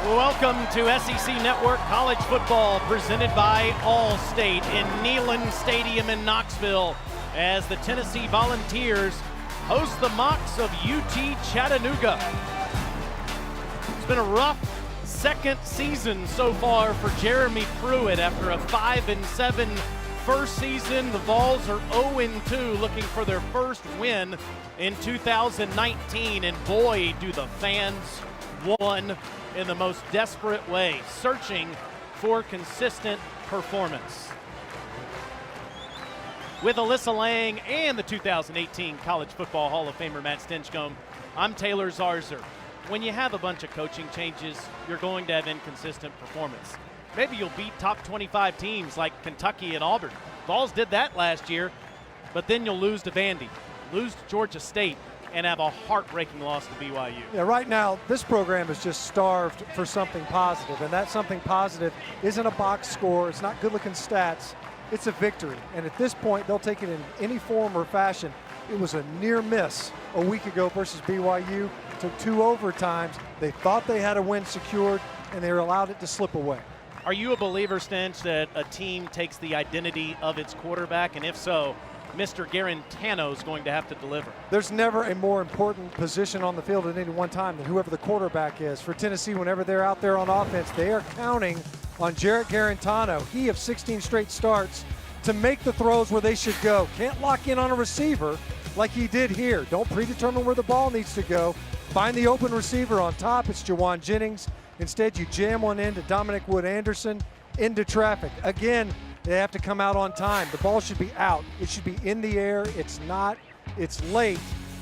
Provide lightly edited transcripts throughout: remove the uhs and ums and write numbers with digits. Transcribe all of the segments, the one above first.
Welcome to SEC Network College Football presented by Allstate in Neyland Stadium in Knoxville as the Tennessee Volunteers host the Mocs of UT Chattanooga. It's been a rough second season so far for Jeremy Pruitt after a 5-7 first season. The Vols are 0-2 looking for their first win in 2019, and boy, do the fans want in the most desperate way, searching for consistent performance. With Alyssa Lang and the 2018 College Football Hall of Famer Matt Stinchcomb, I'm Taylor Zarzer. When you have a bunch of coaching changes, you're going to have inconsistent performance. Maybe you'll beat top 25 teams like Kentucky and Auburn. Vols did that last year, but then you'll lose to Vandy, lose to Georgia State, and have a heartbreaking loss to BYU. Yeah, right now, this program is just starved for something positive, and that something positive isn't a box score, it's not good-looking stats, it's a victory. And at this point, they'll take it in any form or fashion. It was a near miss a week ago versus BYU. Took 2 overtimes. They thought they had a win secured, and they were allowed it to slip away. Are you a believer, Stench, that a team takes the identity of its quarterback? And if so, Mr. Garantano is going to have to deliver. There's never a more important position on the field at any one time than whoever the quarterback is. For Tennessee, whenever they're out there on offense, they are counting on Jarrett Garantano, he of 16 straight starts, to make the throws where they should go. Can't lock in on a receiver like he did here. Don't predetermine where the ball needs to go. Find the open receiver on top. It's Jawan Jennings. Instead, you jam one into Dominic Wood-Anderson into traffic. Again, they have to come out on time. The ball should be out. It should be in the air. It's not. It's late,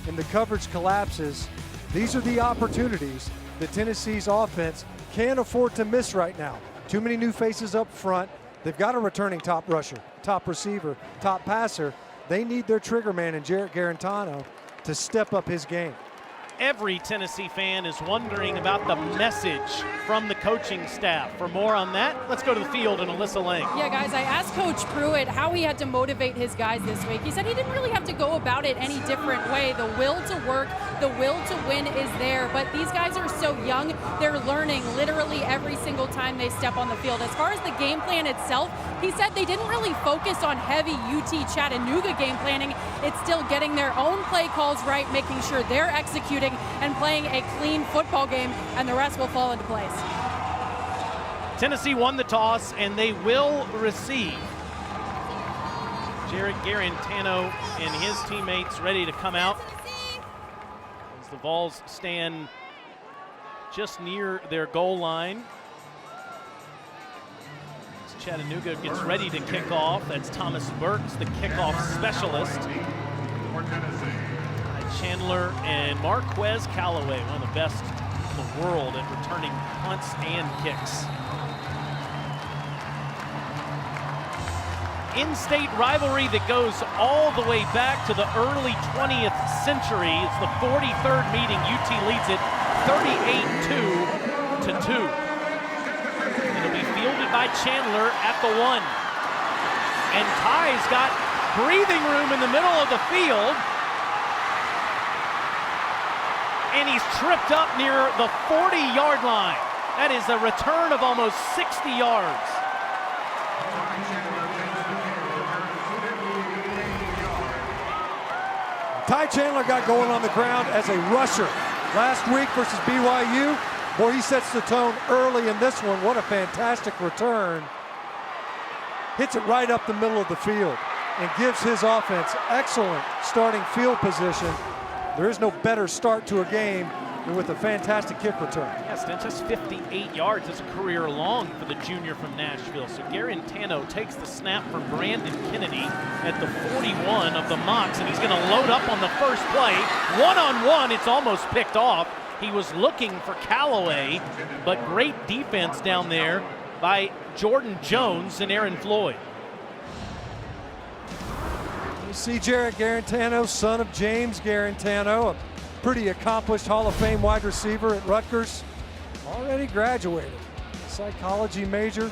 and the coverage collapses. These are the opportunities that Tennessee's offense can't afford to miss right now. Too many new faces up front. They've got a returning top rusher, top receiver, top passer. They need their trigger man in Jarrett Garantano to step up his game. Every Tennessee fan is wondering about the message from the coaching staff. For more on that, let's go to the field and Alyssa Lang. Yeah, guys, I asked Coach Pruitt how he had to motivate his guys this week. He said he didn't really have to go about it any different way. The will to work, the will to win is there, but these guys are so young, they're learning literally every single time they step on the field. As far as the game plan itself, he said they didn't really focus on heavy UT Chattanooga game planning. It's still getting their own play calls right, making sure they're executing and playing a clean football game, and the rest will fall into place. Tennessee won the toss, and they will receive. Jarrett Garantano and his teammates ready to come out as the Vols stand just near their goal line. As Chattanooga gets ready to kick off. That's Thomas Burks, the kickoff specialist. Chandler and Marquez Callaway, one of the best in the world at returning punts and kicks. In-state rivalry that goes all the way back to the early 20th century. It's the 43rd meeting. UT leads it 38-2 to 2. It'll be fielded by Chandler at the 1. And Ty's got breathing room in the middle of the field. And he's tripped up near the 40-yard line. That is a return of almost 60 yards. Ty Chandler got going on the ground as a rusher last week versus BYU. Boy, he sets the tone early in this one. What a fantastic return. Hits it right up the middle of the field and gives his offense excellent starting field position. There is no better start to a game than with a fantastic kick return. Yes, that's just 58 yards. That's a career long for the junior from Nashville. So Garantano takes the snap from Brandon Kennedy at the 41 of the Mocs, and he's going to load up on the first play. One-on-one, it's almost picked off. He was looking for Callaway, but great defense down there by Jordan Jones and Aaron Floyd. You see Jarrett Garantano, son of James Garantano, a pretty accomplished Hall of Fame wide receiver at Rutgers, already graduated. Psychology major.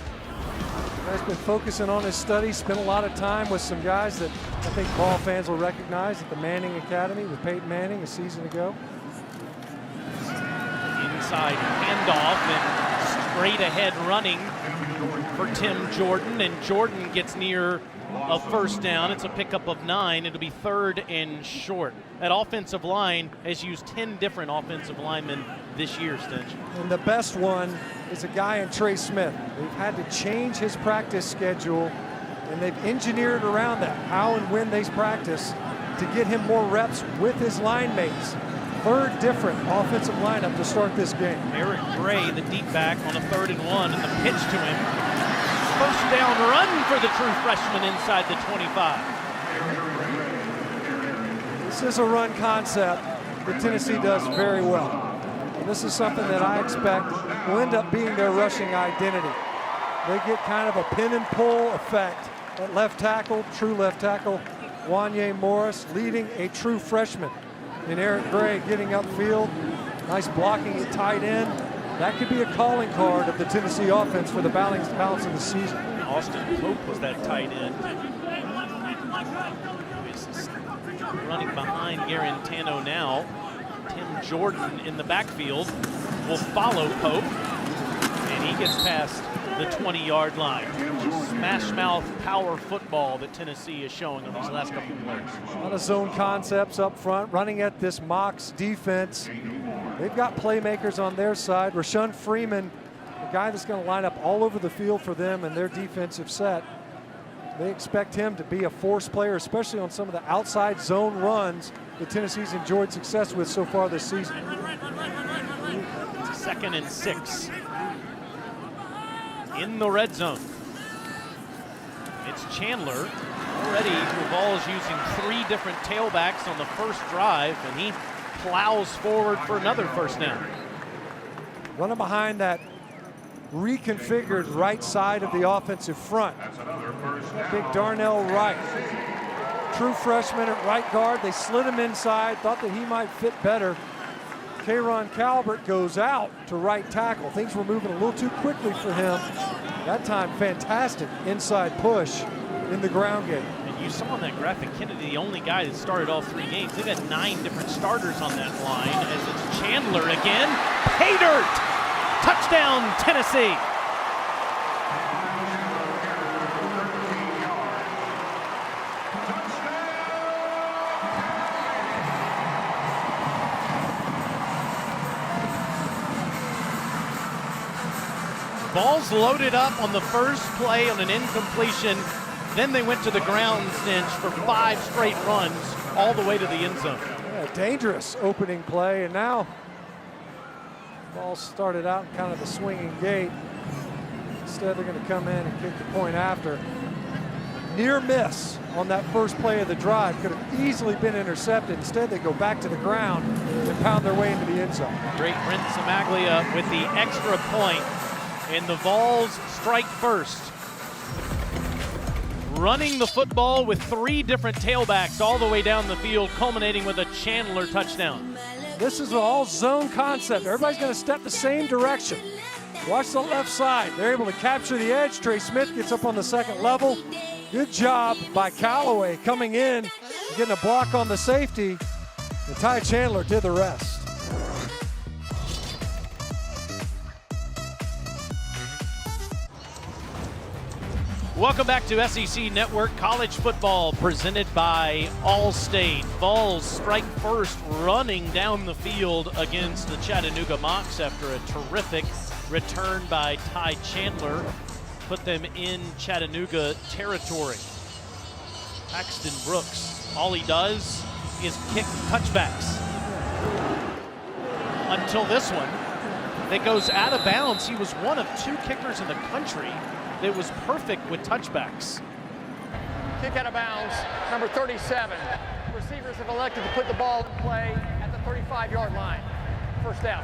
Has been focusing on his studies, spent a lot of time with some guys that I think ball fans will recognize at the Manning Academy with Peyton Manning a season ago. Inside handoff, and Straight ahead running for Tim Jordan, and Jordan gets near a first down. It's a pickup of 9. It'll be 3rd and short. That offensive line has used 10 different offensive linemen this year, Stinch. And the best one is a guy in Trey Smith. They've had to change his practice schedule, and they've engineered around that, how and when they practice, to get him more reps with his line mates. 3rd different offensive lineup to start this game. Eric Gray, the deep back, on a 3rd and 1, and the pitch to him. First down run for the true freshman inside the 25. This is a run concept that Tennessee does very well. And this is something that I expect will end up being their rushing identity. They get kind of a pin and pull effect at left tackle, true left tackle, Wanye Morris leading a true freshman in Eric Gray getting upfield. Nice blocking at tight end. That could be a calling card of the Tennessee offense for the balance of the season. Austin Pope was that tight end. Running behind Garantano now. Tim Jordan in the backfield will follow Pope, and he gets past the 20-yard line. Smash mouth power football that Tennessee is showing on these last couple of plays. A lot of zone concepts up front, running at this Mox defense. They've got playmakers on their side. Rashawn Freeman, a guy that's going to line up all over the field for them and their defensive set. They expect him to be a force player, especially on some of the outside zone runs that Tennessee's enjoyed success with so far this season. It's 2nd and 6. In the red zone. It's Chandler. Already, Revol's using 3 different tailbacks on the first drive, and he plows forward for another first down. Running behind that reconfigured right side of the offensive front. Big Darnell Wright. True freshman at right guard. They slid him inside, thought that he might fit better. Kayron Calvert goes out to right tackle. Things were moving a little too quickly for him. That time, fantastic inside push in the ground game. And you saw in that graphic, Kennedy, the only guy that started all 3 games. They've had 9 different starters on that line, as it's Chandler again. Pay dirt! Touchdown, Tennessee! Ball's loaded up on the first play on an incompletion. Then they went to the ground, Stinch, for 5 straight runs all the way to the end zone. Yeah, dangerous opening play, and now ball started out in kind of a swinging gate. Instead, they're going to come in and kick the point after. Near miss on that first play of the drive. Could have easily been intercepted. Instead, they go back to the ground and pound their way into the end zone. Great Brent Samaglia with the extra point, and the Vols strike first. Running the football with 3 different tailbacks all the way down the field, culminating with a Chandler touchdown. This is all zone concept. Everybody's going to step the same direction. Watch the left side. They're able to capture the edge. Trey Smith gets up on the second level. Good job by Callaway coming in, getting a block on the safety. And Ty Chandler did the rest. Welcome back to SEC Network College Football, presented by Allstate. Vols strike first, running down the field against the Chattanooga Mocs after a terrific return by Ty Chandler. Put them in Chattanooga territory. Paxton Brooks, all he does is kick touchbacks. Until this one, that goes out of bounds. He was one of 2 kickers in the country that was perfect with touchbacks. Kick out of bounds, number 37. Receivers have elected to put the ball in play at the 35-yard line. First down.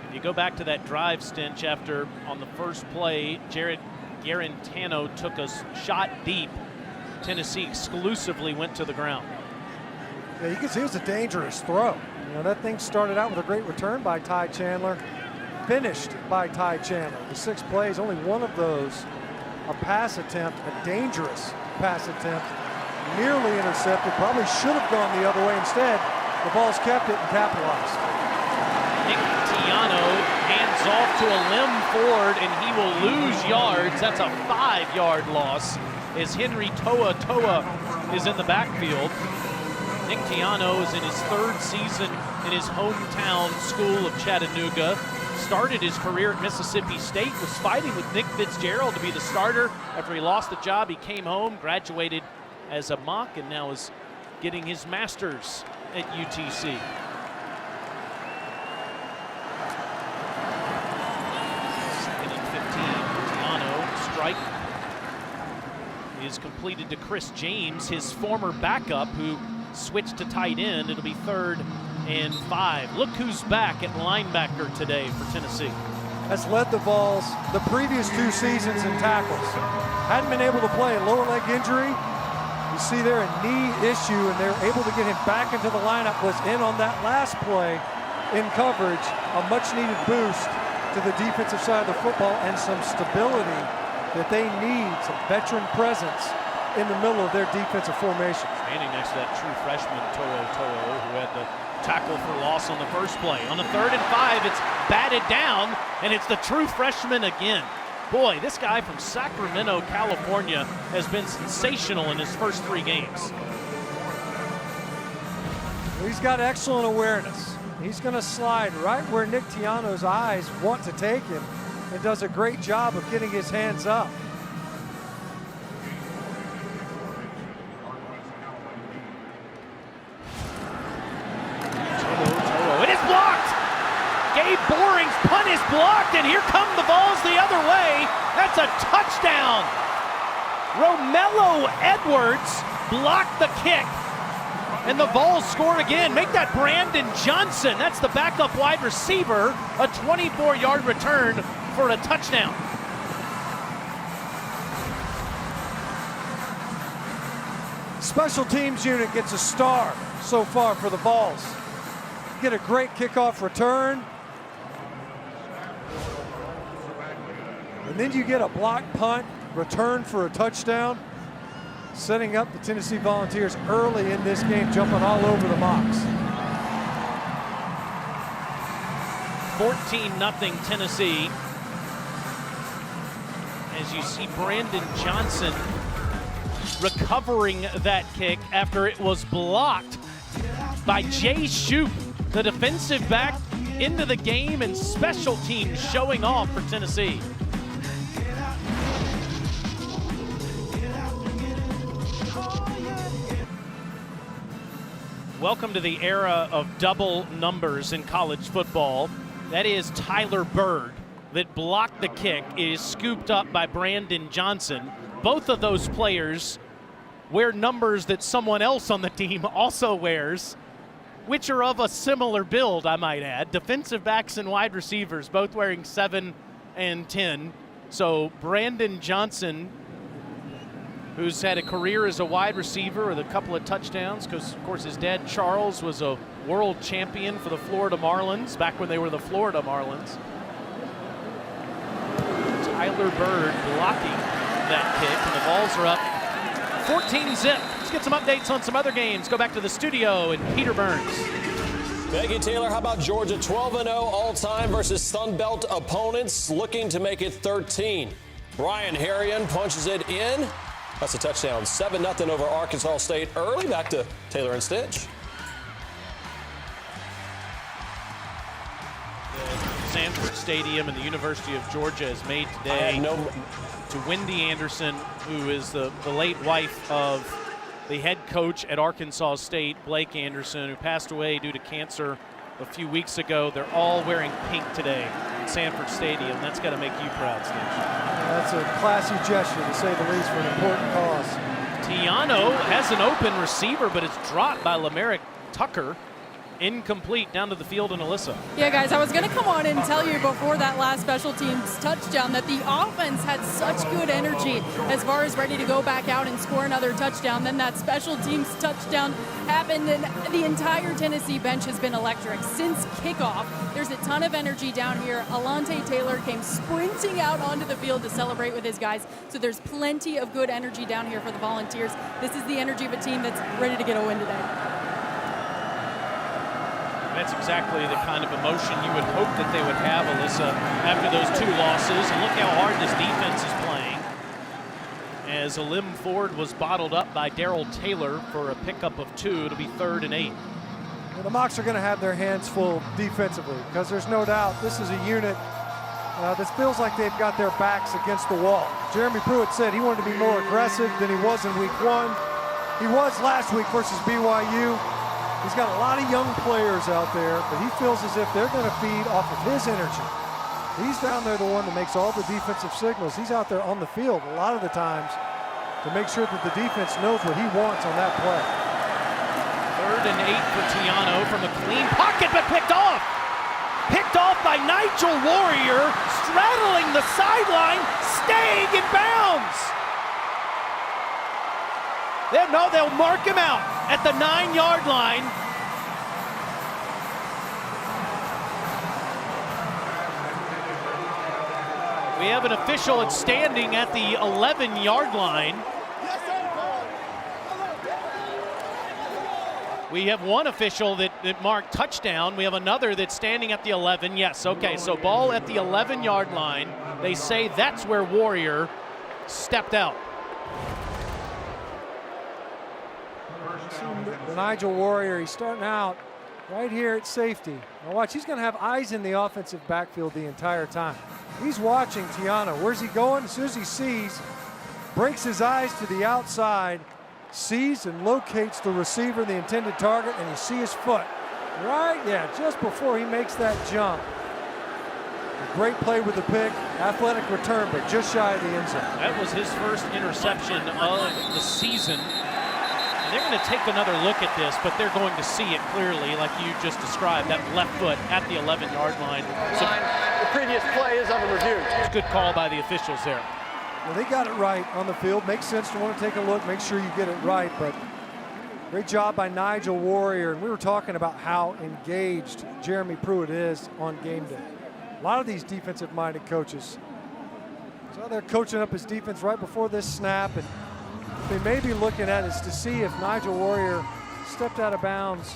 If you go back to that drive, Stinch, after on the first play, Jared Garantano took a shot deep. Tennessee exclusively went to the ground. Yeah, you can see it was a dangerous throw. You know, that thing started out with a great return by Ty Chandler, finished by Ty Chandler. The 6 plays, only one of those a pass attempt, a dangerous pass attempt, nearly intercepted, probably should have gone the other way. Instead, the Vols kept it and capitalized. Nick Tiano He's off to a limb forward, and he will lose yards. That's a 5-yard loss as Henry Toa is in the backfield. Nick Tiano is in his 3rd season in his hometown school of Chattanooga. Started his career at Mississippi State, was fighting with Nick Fitzgerald to be the starter. After he lost the job, he came home, graduated as a mock, and now is getting his master's at UTC. Second and 15, Tiano, strike is completed to Chris James, his former backup, who switched to tight end. It'll be 3rd and 5. Look who's back at linebacker today for Tennessee. Has led the Vols the previous 2 seasons in tackles. Hadn't been able to play, a lower leg injury. You see there a knee issue, and they're able to get him back into the lineup. Was in on that last play in coverage. A much needed boost to the defensive side of the football and some stability that they need, some veteran presence in the middle of their defensive formation. Standing next to that true freshman, Toa, who had the tackle for loss on the first play. On the 3rd and 5, it's batted down, and it's the true freshman again. Boy, this guy from Sacramento, California, has been sensational in his first 3 games. He's got excellent awareness. He's going to slide right where Nick Tiano's eyes want to take him, and does a great job of getting his hands up. Boring's punt is blocked, and here come the Vols the other way. That's a touchdown. Romello Edwards blocked the kick, and the Vols score again. Make that Brandon Johnson. That's the backup wide receiver. A 24-yard return for a touchdown. Special teams unit gets a star so far for the Vols. Get a great kickoff return. And then you get a block punt return for a touchdown, setting up the Tennessee Volunteers early in this game, jumping all over the Mocs. 14-0 Tennessee. As you see Brandon Johnson recovering that kick after it was blocked by Jay Shoup, the defensive back, into the game, and special teams showing off for Tennessee. Welcome to the era of double numbers in college football. That is Tyler Bird that blocked the kick. It is scooped up by Brandon Johnson. Both of those players wear numbers that someone else on the team also wears, which are of a similar build, I might add. Defensive backs and wide receivers, both wearing 7 and 10. So Brandon Johnson, who's had a career as a wide receiver with a couple of touchdowns, because, of course, his dad, Charles, was a world champion for the Florida Marlins back when they were the Florida Marlins. Tyler Bird blocking that kick, and the Vols are up 14-0. Let's get some updates on some other games. Go back to the studio and Peter Burns. Thank you, Taylor. How about Georgia 12-0 all-time versus Sun Belt opponents, looking to make it 13. Brian Harrion punches it in. That's a touchdown. 7-0 over Arkansas State early. Back to Taylor and Stitch. Sanford Stadium and the University of Georgia has made today to Wendy Anderson, who is the late wife of the head coach at Arkansas State, Blake Anderson, who passed away due to cancer a few weeks ago. They're all wearing pink today at Sanford Stadium. That's got to make you proud, Stitch. That's a classy gesture, to say the least, for an important cause. Tiano has an open receiver, but it's dropped by Lamerick Tucker. Incomplete down to the field and Alyssa. Yeah, guys, I was going to come on and tell you before that last special teams touchdown that the offense had such good energy as far as ready to go back out and score another touchdown. Then that special teams touchdown happened, and the entire Tennessee bench has been electric. Since kickoff, there's a ton of energy down here. Alante Taylor came sprinting out onto the field to celebrate with his guys. So there's plenty of good energy down here for the Volunteers. This is the energy of a team that's ready to get a win today. That's exactly the kind of emotion you would hope that they would have, Alyssa, after those 2 losses. And look how hard this defense is playing. As Alim Ford was bottled up by Darrell Taylor for a pickup of 2. It'll be 3rd and 8. Well, the Mocs are going to have their hands full defensively because there's no doubt this is a unit that feels like they've got their backs against the wall. Jeremy Pruitt said he wanted to be more aggressive than he was in week 1. He was last week versus BYU. He's got a lot of young players out there, but he feels as if they're going to feed off of his energy. He's down there the one that makes all the defensive signals. He's out there on the field a lot of the times to make sure that the defense knows what he wants on that play. 3rd and 8 for Tiano from a clean pocket, but picked off. Picked off by Nigel Warrior, straddling the sideline, staying in bounds. They'll mark him out at the 9-yard line. We have an official that's standing at the 11-yard line. We have one official that marked touchdown. We have another that's standing at the 11. Yes, okay, so ball at the 11-yard line. They say that's where Warrior stepped out. Nigel Warrior, he's starting out right here at safety. Now watch, he's going to have eyes in the offensive backfield the entire time. He's watching Tiano. Where's he going? As soon as he sees, breaks his eyes to the outside, sees and locates the receiver, the intended target, and you see his foot. Right? Yeah, just before he makes that jump. A great play with the pick, athletic return, but just shy of the end zone. That was his first interception of the season. And they're going to take another look at this, but they're going to see it clearly, like you just described, that left foot at the 11-yard line. So the previous play is under review. it's a good call by the officials there. Well, they got it right on the field. Makes sense to want to take a look, make sure you get it right, but great job by Nigel Warrior. And we were talking about how engaged Jeremy Pruitt is on game day. A lot of these defensive-minded coaches. So they're coaching up his defense right before this snap, and they may be looking at is to see if Nigel Warrior stepped out of bounds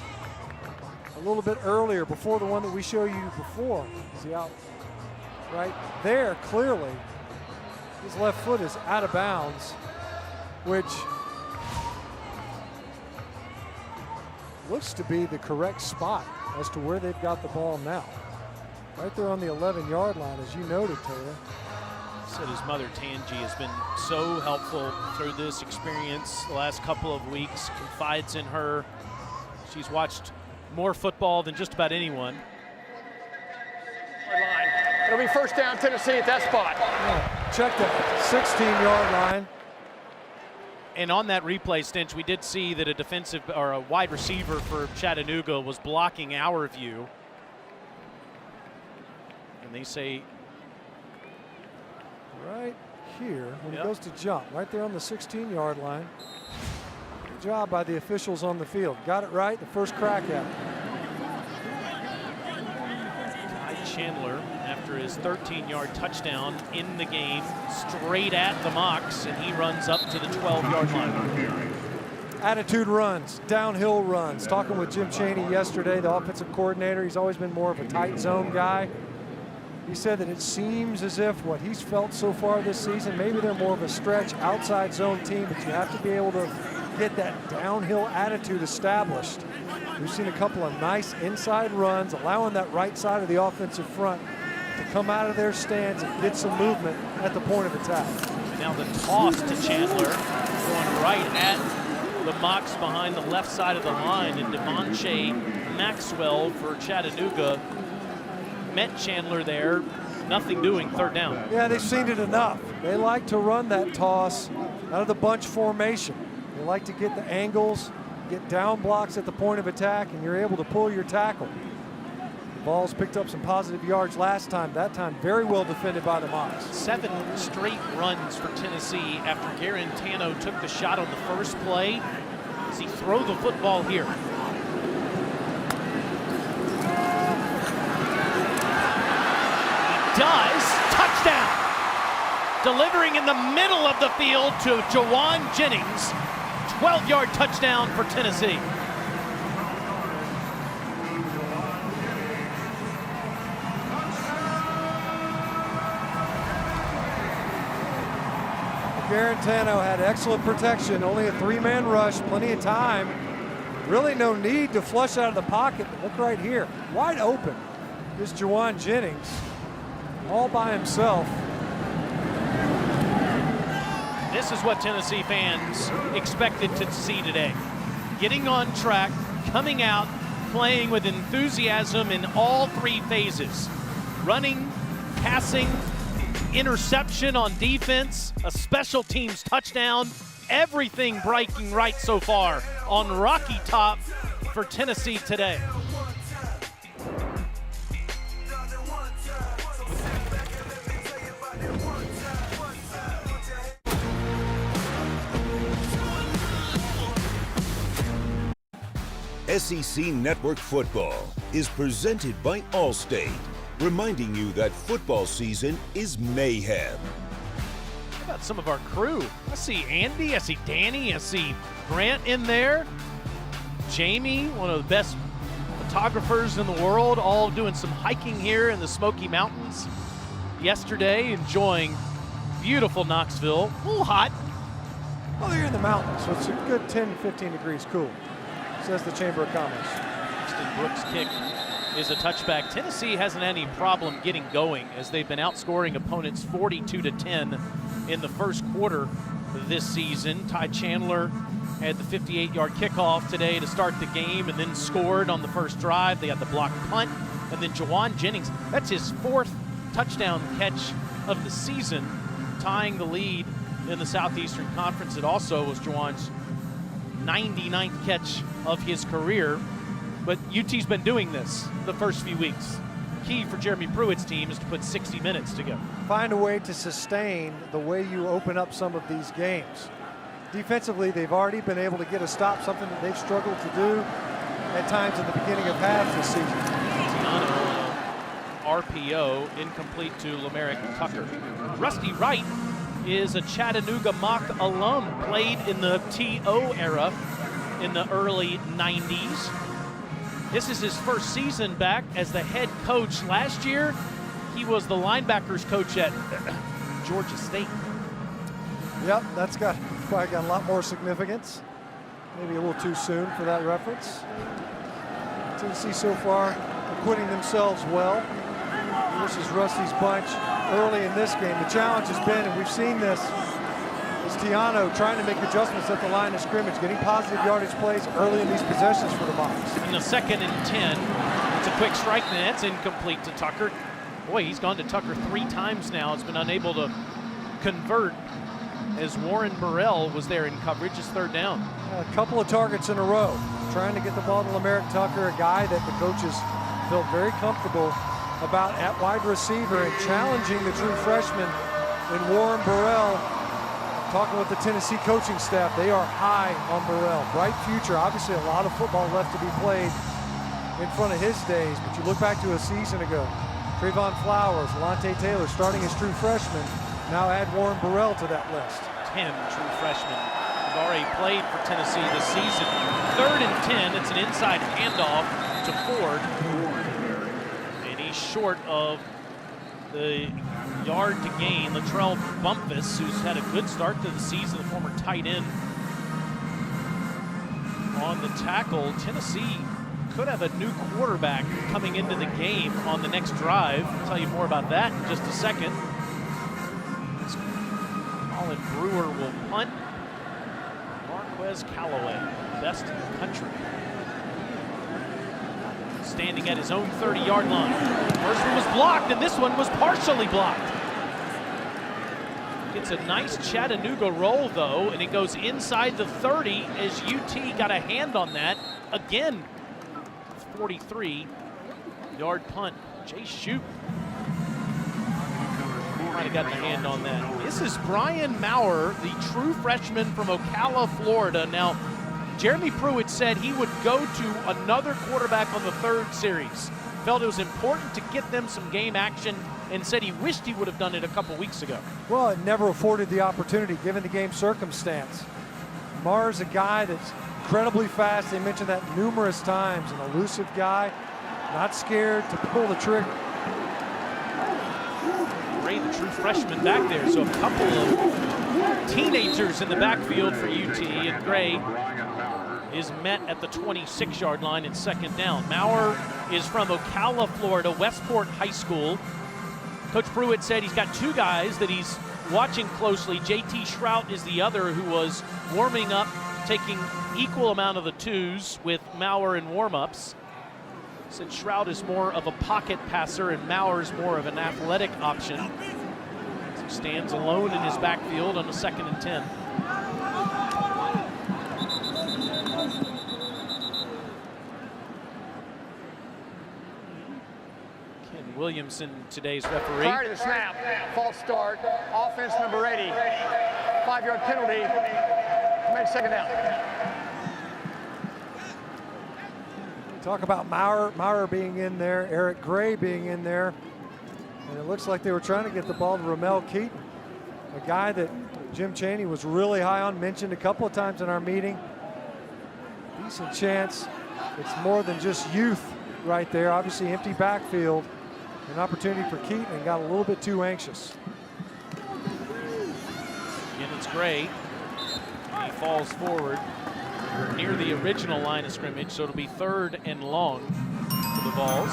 a little bit earlier, before the one that we show you before. Is he out right there? Clearly, his left foot is out of bounds, which looks to be the correct spot as to where they've got the ball now. Right there on the 11-yard line, as you noted, Taylor. Said his mother, Tangi, has been so helpful through this experience the last couple of weeks, confides in her. She's watched more football than just about anyone. It'll be first down Tennessee at that spot. Yeah, check that, 16-yard line. And on that replay, Stinch, we did see that a defensive or a wide receiver for Chattanooga was blocking our view. And they say right here when he goes to jump, right there on the 16-yard line. Good job by the officials on the field. Got it right the first crack at it. Ty Chandler, after his 13-yard touchdown in the game, straight at the Mocs, and he runs up to the 12-yard line. Attitude runs, downhill runs. Talking with Jim Chaney yesterday, the offensive coordinator, he's always been more of a tight zone guy. He said that it seems as if what he's felt so far this season, maybe they're more of a stretch outside zone team, but you have to be able to get that downhill attitude established. We've seen a couple of nice inside runs, allowing that right side of the offensive front to come out of their stance and get some movement at the point of attack. Now the toss to Chandler, going right at the Mocs behind the left side of the line, and Devontae Maxwell for Chattanooga met Chandler there, nothing doing, third down. Yeah, they've seen it enough. They like to run that toss out of the bunch formation. They like to get the angles, get down blocks at the point of attack, and you're able to pull your tackle. The Vols picked up some positive yards last time. That time very well defended by the Mocs. 7 straight runs for Tennessee after Garantano took the shot on the first play. Does he throw the football here? Does. Touchdown. Delivering in the middle of the field to Jawan Jennings. 12-yard touchdown for Tennessee. Garantano had excellent protection, only a 3-man rush, plenty of time. Really no need to flush out of the pocket. But look right here, wide open is Juwan Jennings, all by himself. This is what Tennessee fans expected to see today. Getting on track, coming out, playing with enthusiasm in all 3 phases. Running, passing, interception on defense, a special teams touchdown, everything breaking right so far on Rocky Top for Tennessee today. SEC Network Football is presented by Allstate, reminding you that football season is mayhem. How about some of our crew? I see Andy, I see Danny, I see Grant in there. Jamie, one of the best photographers in the world, all doing some hiking here in the Smoky Mountains yesterday, enjoying beautiful Knoxville. A little hot. Well, they're in the mountains, so it's a good 10 to 15 degrees cool, says the Chamber of Commerce. Austin Brooks' kick is a touchback. Tennessee hasn't had any problem getting going as they've been outscoring opponents 42-10 in the first quarter this season. Ty Chandler had the 58-yard kickoff today to start the game and then scored on the first drive. They had the blocked punt. And then Juwan Jennings, that's his 4th touchdown catch of the season, tying the lead in the Southeastern Conference. It also was Juwan's 99th catch of his career. But UT's been doing this the first few weeks. Key for Jeremy Pruitt's team is to put 60 minutes together. Find a way to sustain the way you open up some of these games. Defensively, they've already been able to get a stop, something that they've struggled to do at times at the beginning of half this season. Tiano, RPO, incomplete to Lamerick Tucker. Rusty Wright is a Chattanooga Mock alum, played in the TO era in the early 90s. This is his first season back as the head coach. Last year, he was the linebackers coach at Georgia State. Yep, that's probably got a lot more significance. Maybe a little too soon for that reference. Tennessee so far acquitting themselves well. This is Rusty's bunch early in this game. The challenge has been, and we've seen this, is Tiano trying to make adjustments at the line of scrimmage, getting positive yardage plays early in these possessions for the Mocs. In the 2nd and 10, it's a quick strike, and that's incomplete to Tucker. Boy, he's gone to Tucker 3 times now. It's been unable to convert as Warren Burrell was there in coverage. It's 3rd down. A couple of targets in a row, trying to get the ball to Lamerick Tucker, a guy that the coaches felt very comfortable about at wide receiver and challenging the true freshman in Warren Burrell. Talking with the Tennessee coaching staff, they are high on Burrell. Bright future, obviously a lot of football left to be played in front of his days, but you look back to a season ago, Trayvon Flowers, Lante Taylor starting as true freshmen. Now add Warren Burrell to that list. 10 true freshmen have already played for Tennessee this season. 3rd and 10, it's an inside handoff to Ford. And he's short of the yard to gain. Latrell Bumpus, who's had a good start to the season, the former tight end, on the tackle. Tennessee could have a new quarterback coming into the game on the next drive. I'll tell you more about that in just a second. Colin Brewer will punt. Marquez Callaway, best in the country, standing at his own 30-yard line. First one was blocked, and this one was partially blocked. Gets a nice Chattanooga roll, though, and it goes inside the 30 as UT got a hand on that. Again, 43-yard punt. Jay Shute might have gotten a hand on that. This is Brian Maurer, the true freshman from Ocala, Florida. Now, Jeremy Pruitt said he would go to another quarterback on the 3rd series. Felt it was important to get them some game action and said he wished he would have done it a couple weeks ago. Well, it never afforded the opportunity given the game circumstance. Maurer's a guy that's incredibly fast. They mentioned that numerous times. An elusive guy, not scared to pull the trigger. Ray, the true freshman back there, so a couple of teenagers in the backfield for UT, and Gray is met at the 26-yard line in second down. Maurer is from Ocala, Florida, Westport High School. Coach Pruitt said he's got two guys that he's watching closely. JT Shrout is the other, who was warming up, taking equal amount of the twos with Maurer in warm-ups. Said Shrout is more of a pocket passer and Maurer's more of an athletic option. So he stands alone in his backfield on a 2nd and 10. Ken Williamson, today's referee. Prior to the snap, false start, offense number 80, 5-yard penalty, made second down. Talk about Maurer being in there, Eric Gray being in there. And it looks like they were trying to get the ball to Ramel Keaton, a guy that Jim Chaney was really high on, mentioned a couple of times in our meeting. Decent chance. It's more than just youth right there. Obviously empty backfield. An opportunity for Keaton, and got a little bit too anxious. Again, it's Gray. He falls forward near the original line of scrimmage, so it'll be 3rd and long for the Vols.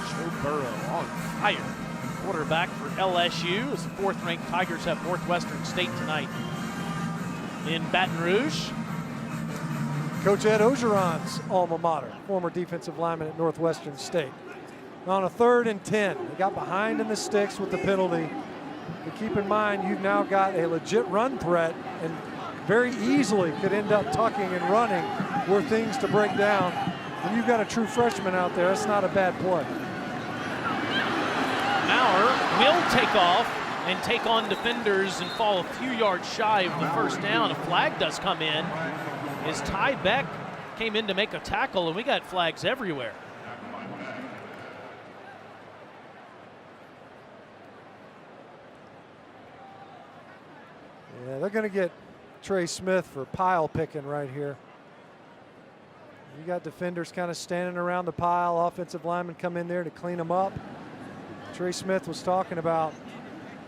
Joe Burrow on fire. Quarterback for LSU as the 4th-ranked Tigers have Northwestern State tonight in Baton Rouge. Coach Ed Ogeron's alma mater, former defensive lineman at Northwestern State. On a 3rd and 10, they got behind in the sticks with the penalty. But keep in mind, you've now got a legit run threat, and very easily could end up tucking and running were things to break down. When you've got a true freshman out there, that's not a bad play. Maurer will take off and take on defenders and fall a few yards shy of the first down. A flag does come in as Ty Beck came in to make a tackle, and we got flags everywhere. Yeah, they're going to get Trey Smith for pile picking right here. You got defenders kind of standing around the pile. Offensive linemen come in there to clean them up. Trey Smith was talking about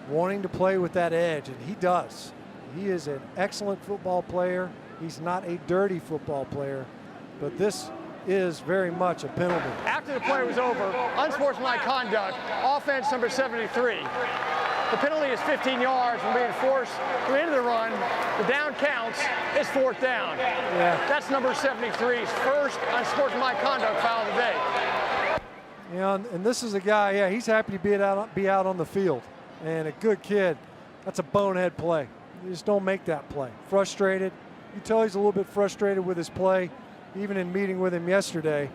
wanting to play with that edge, and he does. He is an excellent football player. He's not a dirty football player, but this is very much a penalty. After the play was over, unsportsmanlike conduct, offense number 73. The penalty is 15 yards from being forced to end the run. The down counts. It's 4th down. Yeah. That's number 73's first unsportsmanlike conduct foul of the day. You know, and this is a guy, yeah, he's happy to be out on the field. And a good kid. That's a bonehead play. You just don't make that play. Frustrated. You tell he's a little bit frustrated with his play, even in meeting with him yesterday.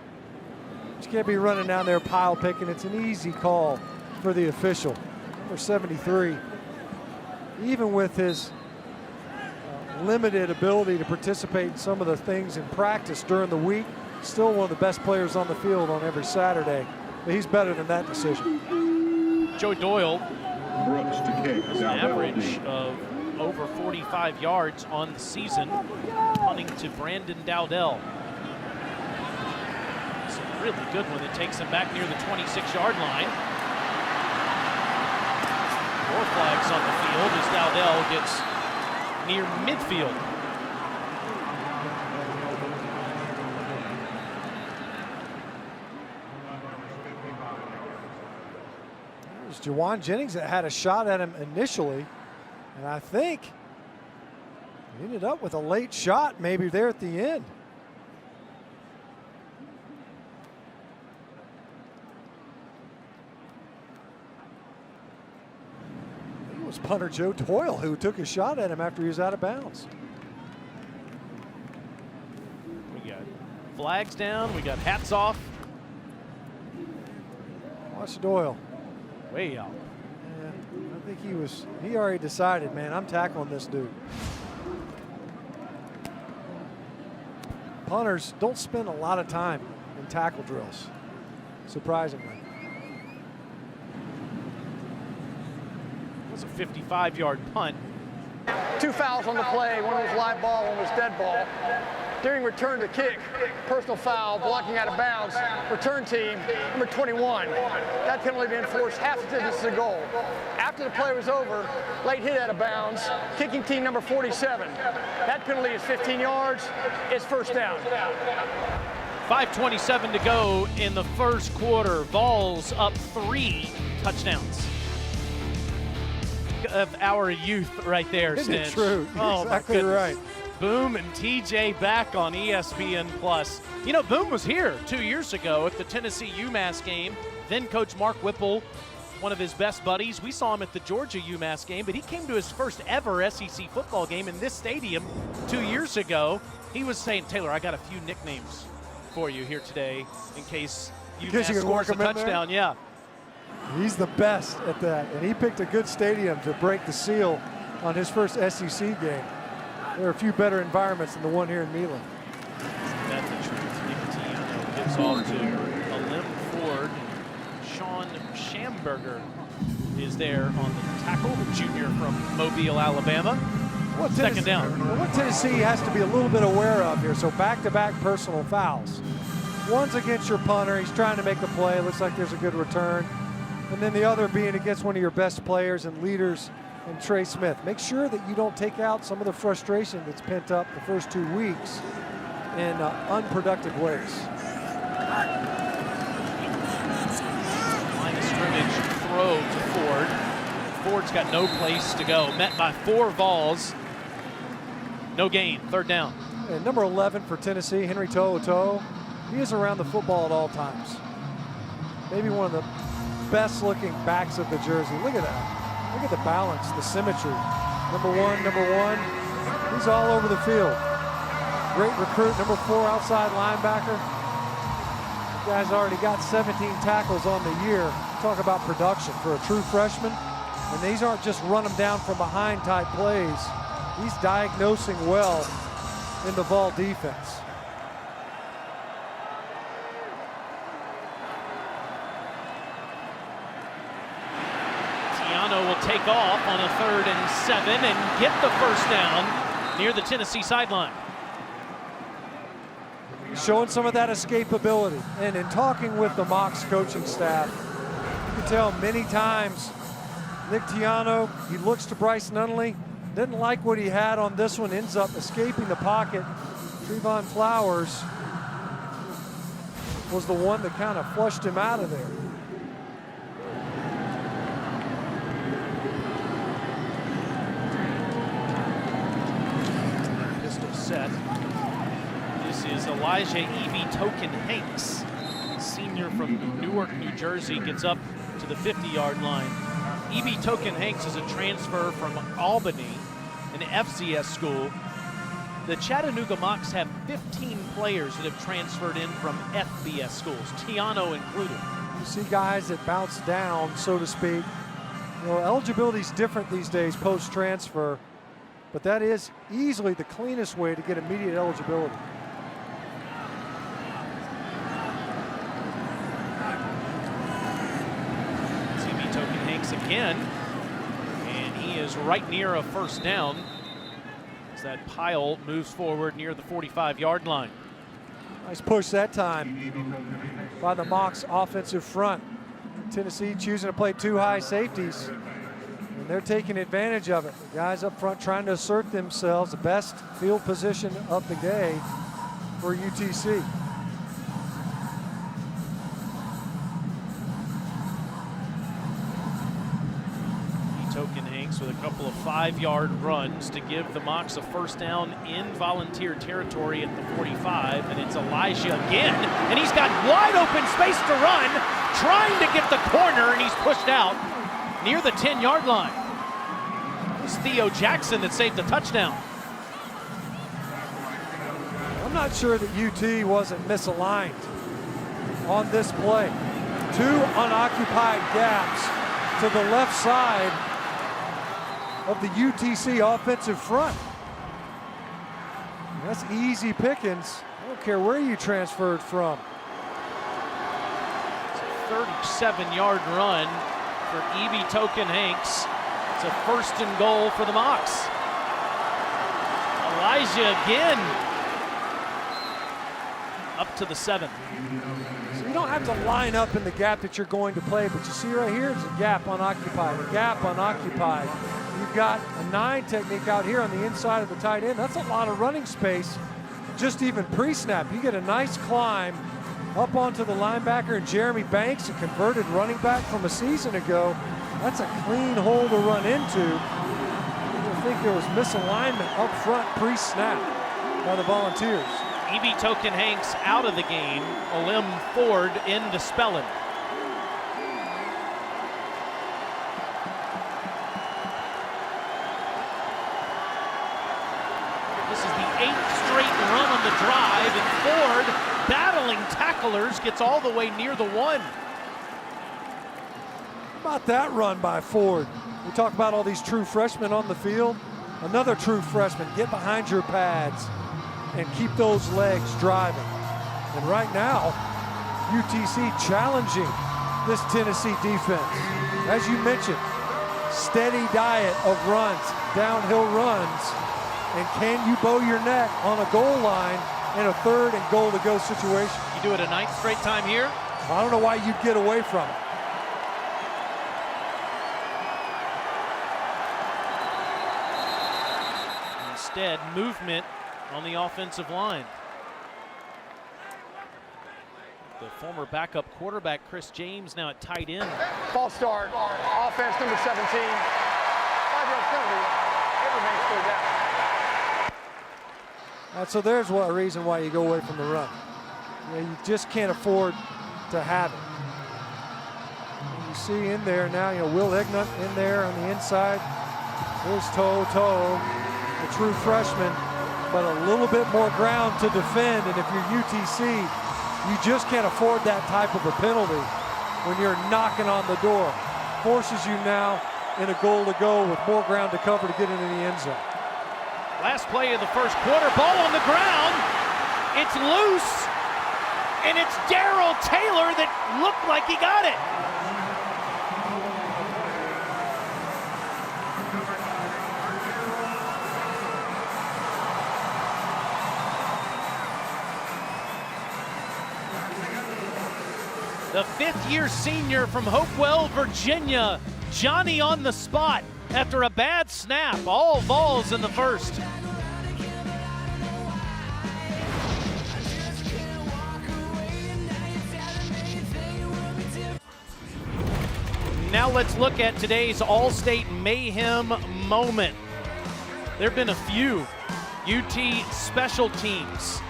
You can't be running down there pile picking. It's an easy call for the official. Number 73, even with his limited ability to participate in some of the things in practice during the week, still one of the best players on the field on every Saturday. But he's better than that decision. Joe Doyle has an average of over 45 yards on the season, punting to Brandon Dowdell. It's a really good one that takes him back near the 26-yard line. More flags on the field as Dowdell gets near midfield. It was Jawan Jennings that had a shot at him initially, and I think he ended up with a late shot maybe there at the end. It was punter Joe Doyle who took a shot at him after he was out of bounds. We got flags down, we got hats off. Watch Doyle. Way out. Yeah, I think he already decided, man, I'm tackling this dude. Punters don't spend a lot of time in tackle drills, surprisingly. It was a 55-yard punt. 2 fouls on the play. One was live ball, one was dead ball. During return to kick, personal foul, blocking out of bounds, return team, number 21. That penalty being enforced half the distance to the goal. After the play was over, late hit out of bounds, kicking team number 47. That penalty is 15 yards, it's first down. 5:27 to go in the first quarter. Vols up 3 touchdowns. Of our youth right there, Isn't it Stinch. true? Oh, Exactly my goodness. right. Boom and TJ back on ESPN+. You know, Boom was here 2 years ago at the Tennessee-UMass game. Then Coach Mark Whipple, one of his best buddies, we saw him at the Georgia-UMass game, but he came to his first ever SEC football game in this stadium 2 years ago. He was saying, Taylor, I got a few nicknames for you here today in case UMass you can scores a work 'em in there? touchdown. Yeah. He's the best at that, and he picked a good stadium to break the seal on his first SEC game. There are a few better environments than the one here in Neyland. That's the truth. Nick Tiano gives off to Alim Ford. Sean Schamberger is there on the tackle, the junior from Mobile, Alabama. Second down. What Tennessee has to be a little bit aware of here, so back-to-back personal fouls. One's against your punter. He's trying to make a play. Looks like there's a good return. And then the other being against one of your best players and leaders, and Trey Smith. Make sure that you don't take out some of the frustration that's pent up the first 2 weeks in unproductive ways. Line of scrimmage throw to Ford. Ford's got no place to go. Met by 4 Vols. No gain. Third down. And number 11 for Tennessee, Henry To'oTo'o, he is around the football at all times. Maybe one of the best looking backs of the jersey. Look at that. Look at the balance, the symmetry. Number one, he's all over the field. Great recruit, number 4 outside linebacker. The guy's already got 17 tackles on the year. Talk about production for a true freshman. And these aren't just run them down from behind type plays. He's diagnosing well in the Vol defense. Will take off on a 3rd and 7 and get the first down near the Tennessee sideline. Showing some of that escapability. And in talking with the Mocs coaching staff, you can tell many times Nick Tiano, he looks to Bryce Nunley, didn't like what he had on this one, ends up escaping the pocket. Trevon Flowers was the one that kind of flushed him out of there. Set. This is Elijah E.B. Token Hanks, senior from Newark, New Jersey, gets up to the 50-yard line. E.B. Token Hanks is a transfer from Albany, an FCS school. The Chattanooga Mocs have 15 players that have transferred in from FBS schools, Tiano included. You see guys that bounce down, so to speak. You know, eligibility is different these days post-transfer. But that is easily the cleanest way to get immediate eligibility. E.B. Token Hanks again, and he is right near a first down as that pile moves forward near the 45-yard line. Nice push that time by the Mocs offensive front. Tennessee choosing to play 2 high safeties. And they're taking advantage of it. The guys up front trying to assert themselves, the best field position of the day for UTC. Token Hanks with a couple of 5-yard runs to give the Mocs a first down in Volunteer territory at the 45, and it's Elijah again, and he's got wide open space to run, trying to get the corner, and he's pushed out near the 10-yard line. It was Theo Jackson that saved the touchdown. I'm not sure that UT wasn't misaligned on this play. 2 unoccupied gaps to the left side of the UTC offensive front. That's easy pickings. I don't care where you transferred from. It's a 37-yard run for E.B. Token Hanks. It's a 1st and goal for the Mocs. Elijah again up to the 7. So you don't have to line up in the gap that you're going to play, but you see right here is a gap unoccupied, a gap unoccupied. You've got a 9 technique out here on the inside of the tight end. That's a lot of running space, just even pre-snap. You get a nice climb up onto the linebacker, and Jeremy Banks, a converted running back from a season ago. That's a clean hole to run into. I think there was misalignment up front pre-snap by the Volunteers. E.B. Token Hanks out of the game. Olim Ford into Spellin. This is the 8th straight run on the drive, and Ford, battling tacklers, gets all the way near the 1. How about that run by Ford? We talk about all these true freshmen on the field. Another true freshman, get behind your pads and keep those legs driving. And right now, UTC challenging this Tennessee defense. As you mentioned, steady diet of runs, downhill runs. And can you bow your neck on a goal line in a 3rd and goal to go situation? You do it a 9th straight time here? I don't know why you'd get away from it. Instead, movement on the offensive line. The former backup quarterback, Chris James, now at tight end. False start, offense number 17. 5-yard penalty. It remains 3rd down. So there's a reason why you go away from the run. You just can't afford to have it. And you see in there now, Will Ignat in there on the inside. Here's Toe, a true freshman, but a little bit more ground to defend. And if you're UTC, you just can't afford that type of a penalty when you're knocking on the door. Forces you now in a goal to go with more ground to cover to get into the end zone. Last play of the first quarter, ball on the ground. It's loose, and it's Darrell Taylor that looked like he got it. The 5th-year senior from Hopewell, Virginia, Johnny on the spot after a bad snap. All balls in the first. Now let's look at today's All-State Mayhem moment. There have been a few. UT special teams,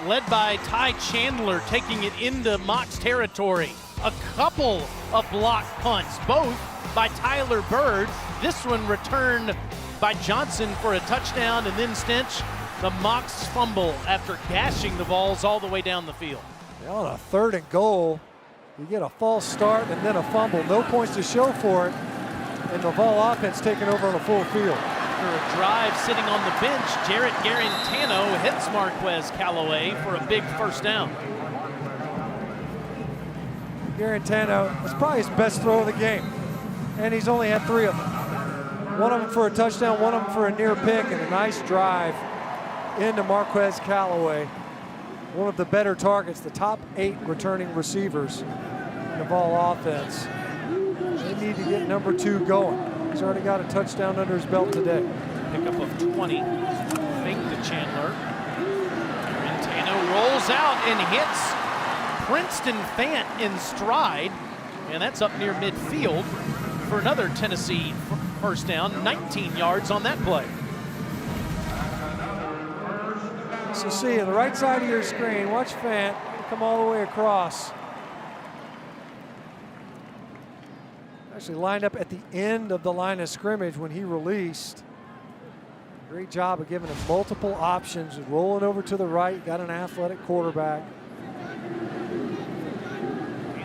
led by Ty Chandler, taking it into Mocs territory. A couple of block punts, both by Tyler Bird. This one returned by Johnson for a touchdown, and then Stinch, the Mocs fumble after gashing the balls all the way down the field. On a 3rd and goal, you get a false start and then a fumble. No points to show for it, and the Vol offense taking over on a full field. After a drive sitting on the bench, Jarrett Garantano hits Marquez Callaway for a big first down. Garantano, that's probably his best throw of the game, and he's only had 3 of them. One of them for a touchdown, one of them for a near pick, and a nice drive into Marquez Callaway. One of the better targets, the top 8 returning receivers in the Vol offense. They need to get number 2 going. He's already got a touchdown under his belt today. Pickup of 20, fake to Chandler. Garantano rolls out and hits Princeton Fant in stride, and that's up near midfield for another Tennessee first down, 19 yards on that play. So see, on the right side of your screen, watch Fant come all the way across. Actually lined up at the end of the line of scrimmage when he released. Great job of giving him multiple options, rolling over to the right, got an athletic quarterback.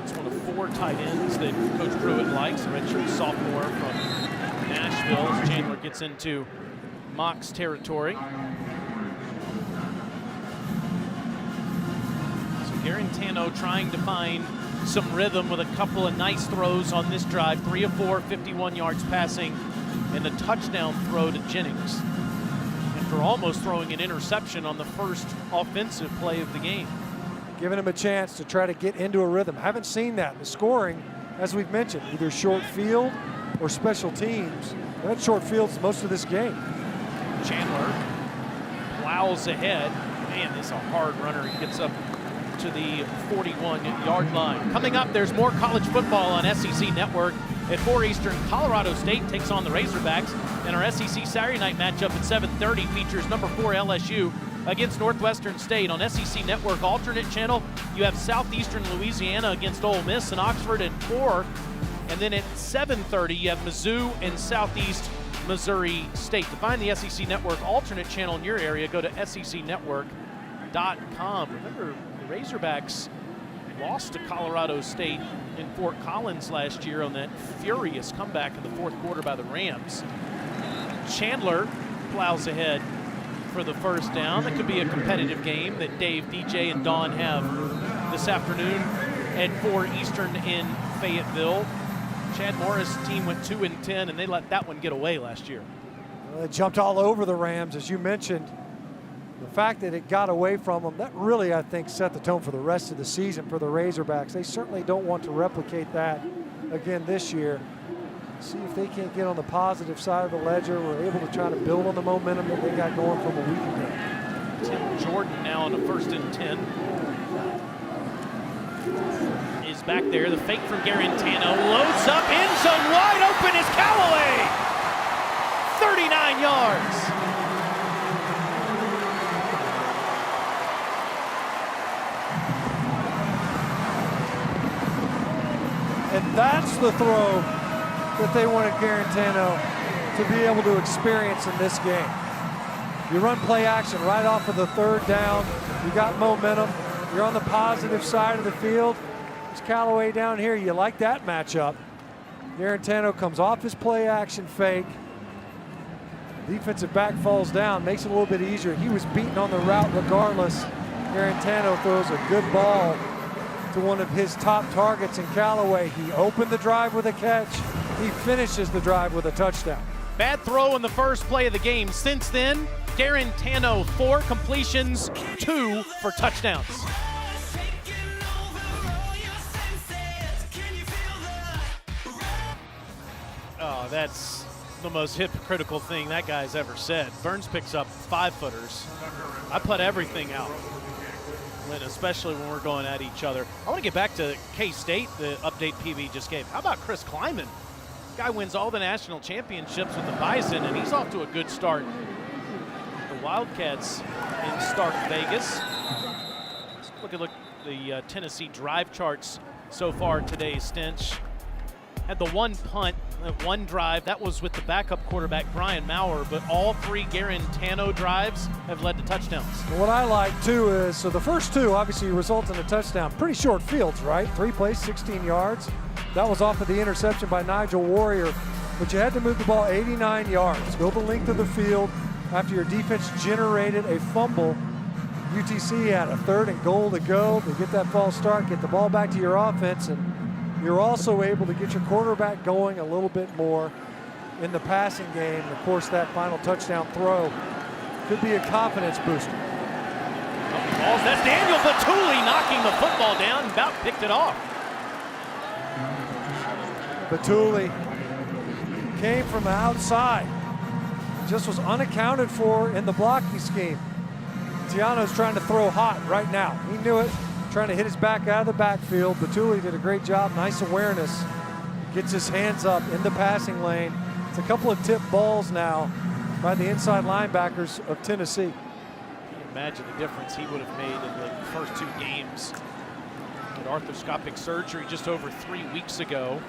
It's one of 4 tight ends that Coach Pruitt likes, a redshirt sophomore from Nashville as Chandler gets into Mocs territory. Garantano trying to find some rhythm with a couple of nice throws on this drive. 3 of 4, 51 yards passing, and a touchdown throw to Jennings after almost throwing an interception on the first offensive play of the game. giving him a chance to try to get into a rhythm. Haven't seen that. The scoring, as we've mentioned, either short field or special teams. They had short fields most of this game. Chandler plows ahead. Man, this is a hard runner. He gets up to the 41-yard line. Coming up, there's more college football on SEC Network. At 4 Eastern, Colorado State takes on the Razorbacks. And our SEC Saturday night matchup at 7:30 features number 4 LSU against Northwestern State. On SEC Network alternate channel, you have Southeastern Louisiana against Ole Miss and Oxford at 4. And then at 7:30, you have Mizzou and Southeast Missouri State. To find the SEC Network alternate channel in your area, go to secnetwork.com. Remember, the Razorbacks lost to Colorado State in Fort Collins last year on that furious comeback in the fourth quarter by the Rams. Chandler plows ahead for the first down. That could be a competitive game that Dave, DJ, and Don have this afternoon at 4 Eastern in Fayetteville. Chad Morris' team went 2-10, and they let that one get away last year. Well, they jumped all over the Rams, as you mentioned. The fact that it got away from them, that really, I think, set the tone for the rest of the season for the Razorbacks. They certainly don't want to replicate that again this year. See if they can't get on the positive side of the ledger. We're able to try to build on the momentum that they got going from a week ago. Tim Jordan now on a 1st and 10. Is back there. The fake from Garantano. Loads up. End zone wide open is Callaway. 39 yards. And that's the throw that they wanted Garantano to be able to experience in this game. You run play action right off of the 3rd down. You got momentum. You're on the positive side of the field. It's Callaway down here. You like that matchup. Garantano comes off his play action fake. Defensive back falls down, makes it a little bit easier. He was beaten on the route regardless. Garantano throws a good ball to one of his top targets in Callaway. He opened the drive with a catch. He finishes the drive with a touchdown. Bad throw in the first play of the game. Since then, Garantano 4 completions, 2 for touchdowns. Oh, that's the most hypocritical thing that guy's ever said. Burns picks up 5-footers. I put everything out, especially when we're going at each other. I want to get back to K-State, the update PV just gave. How about Chris Kleiman? Guy wins all the national championships with the Bison, and he's off to a good start. The Wildcats in Stark Vegas. Let's look at the Tennessee drive charts so far today, Stinch. Had the one punt, one drive. That was with the backup quarterback, Brian Maurer, but all 3 Garantano drives have led to touchdowns. What I like, too, is, so the first 2 obviously result in a touchdown. Pretty short fields, right? 3 plays, 16 yards. That was off of the interception by Nigel Warrior, but you had to move the ball 89 yards. Go the length of the field after your defense generated a fumble. UTC had a 3rd and goal to go. They get that false start, get the ball back to your offense, and you're also able to get your quarterback going a little bit more in the passing game. And of course, that final touchdown throw could be a confidence booster. Balls, that's Daniel Batuli knocking the football down and about picked it off. Batuli came from the outside. Just was unaccounted for in the blocking scheme. Tiano's trying to throw hot right now. He knew it. Trying to hit his back out of the backfield. Batuli did a great job, nice awareness. Gets his hands up in the passing lane. It's a couple of tip balls now by the inside linebackers of Tennessee. Can you imagine the difference he would have made in the first 2 games? Had arthroscopic surgery just over 3 weeks ago.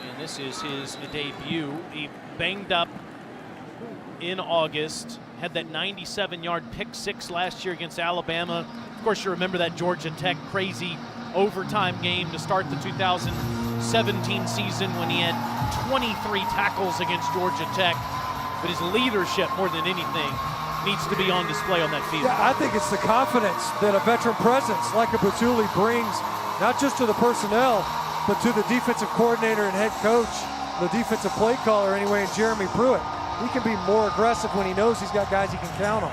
And this is his debut. He banged up in August. Had that 97-yard pick 6 last year against Alabama. Of course, you remember that Georgia Tech crazy overtime game to start the 2017 season when he had 23 tackles against Georgia Tech. But his leadership, more than anything, needs to be on display on that field. Yeah, I think it's the confidence that a veteran presence like a Batuli brings, not just to the personnel, but to the defensive coordinator and head coach, the defensive play caller anyway, and Jeremy Pruitt. He can be more aggressive when he knows he's got guys he can count on.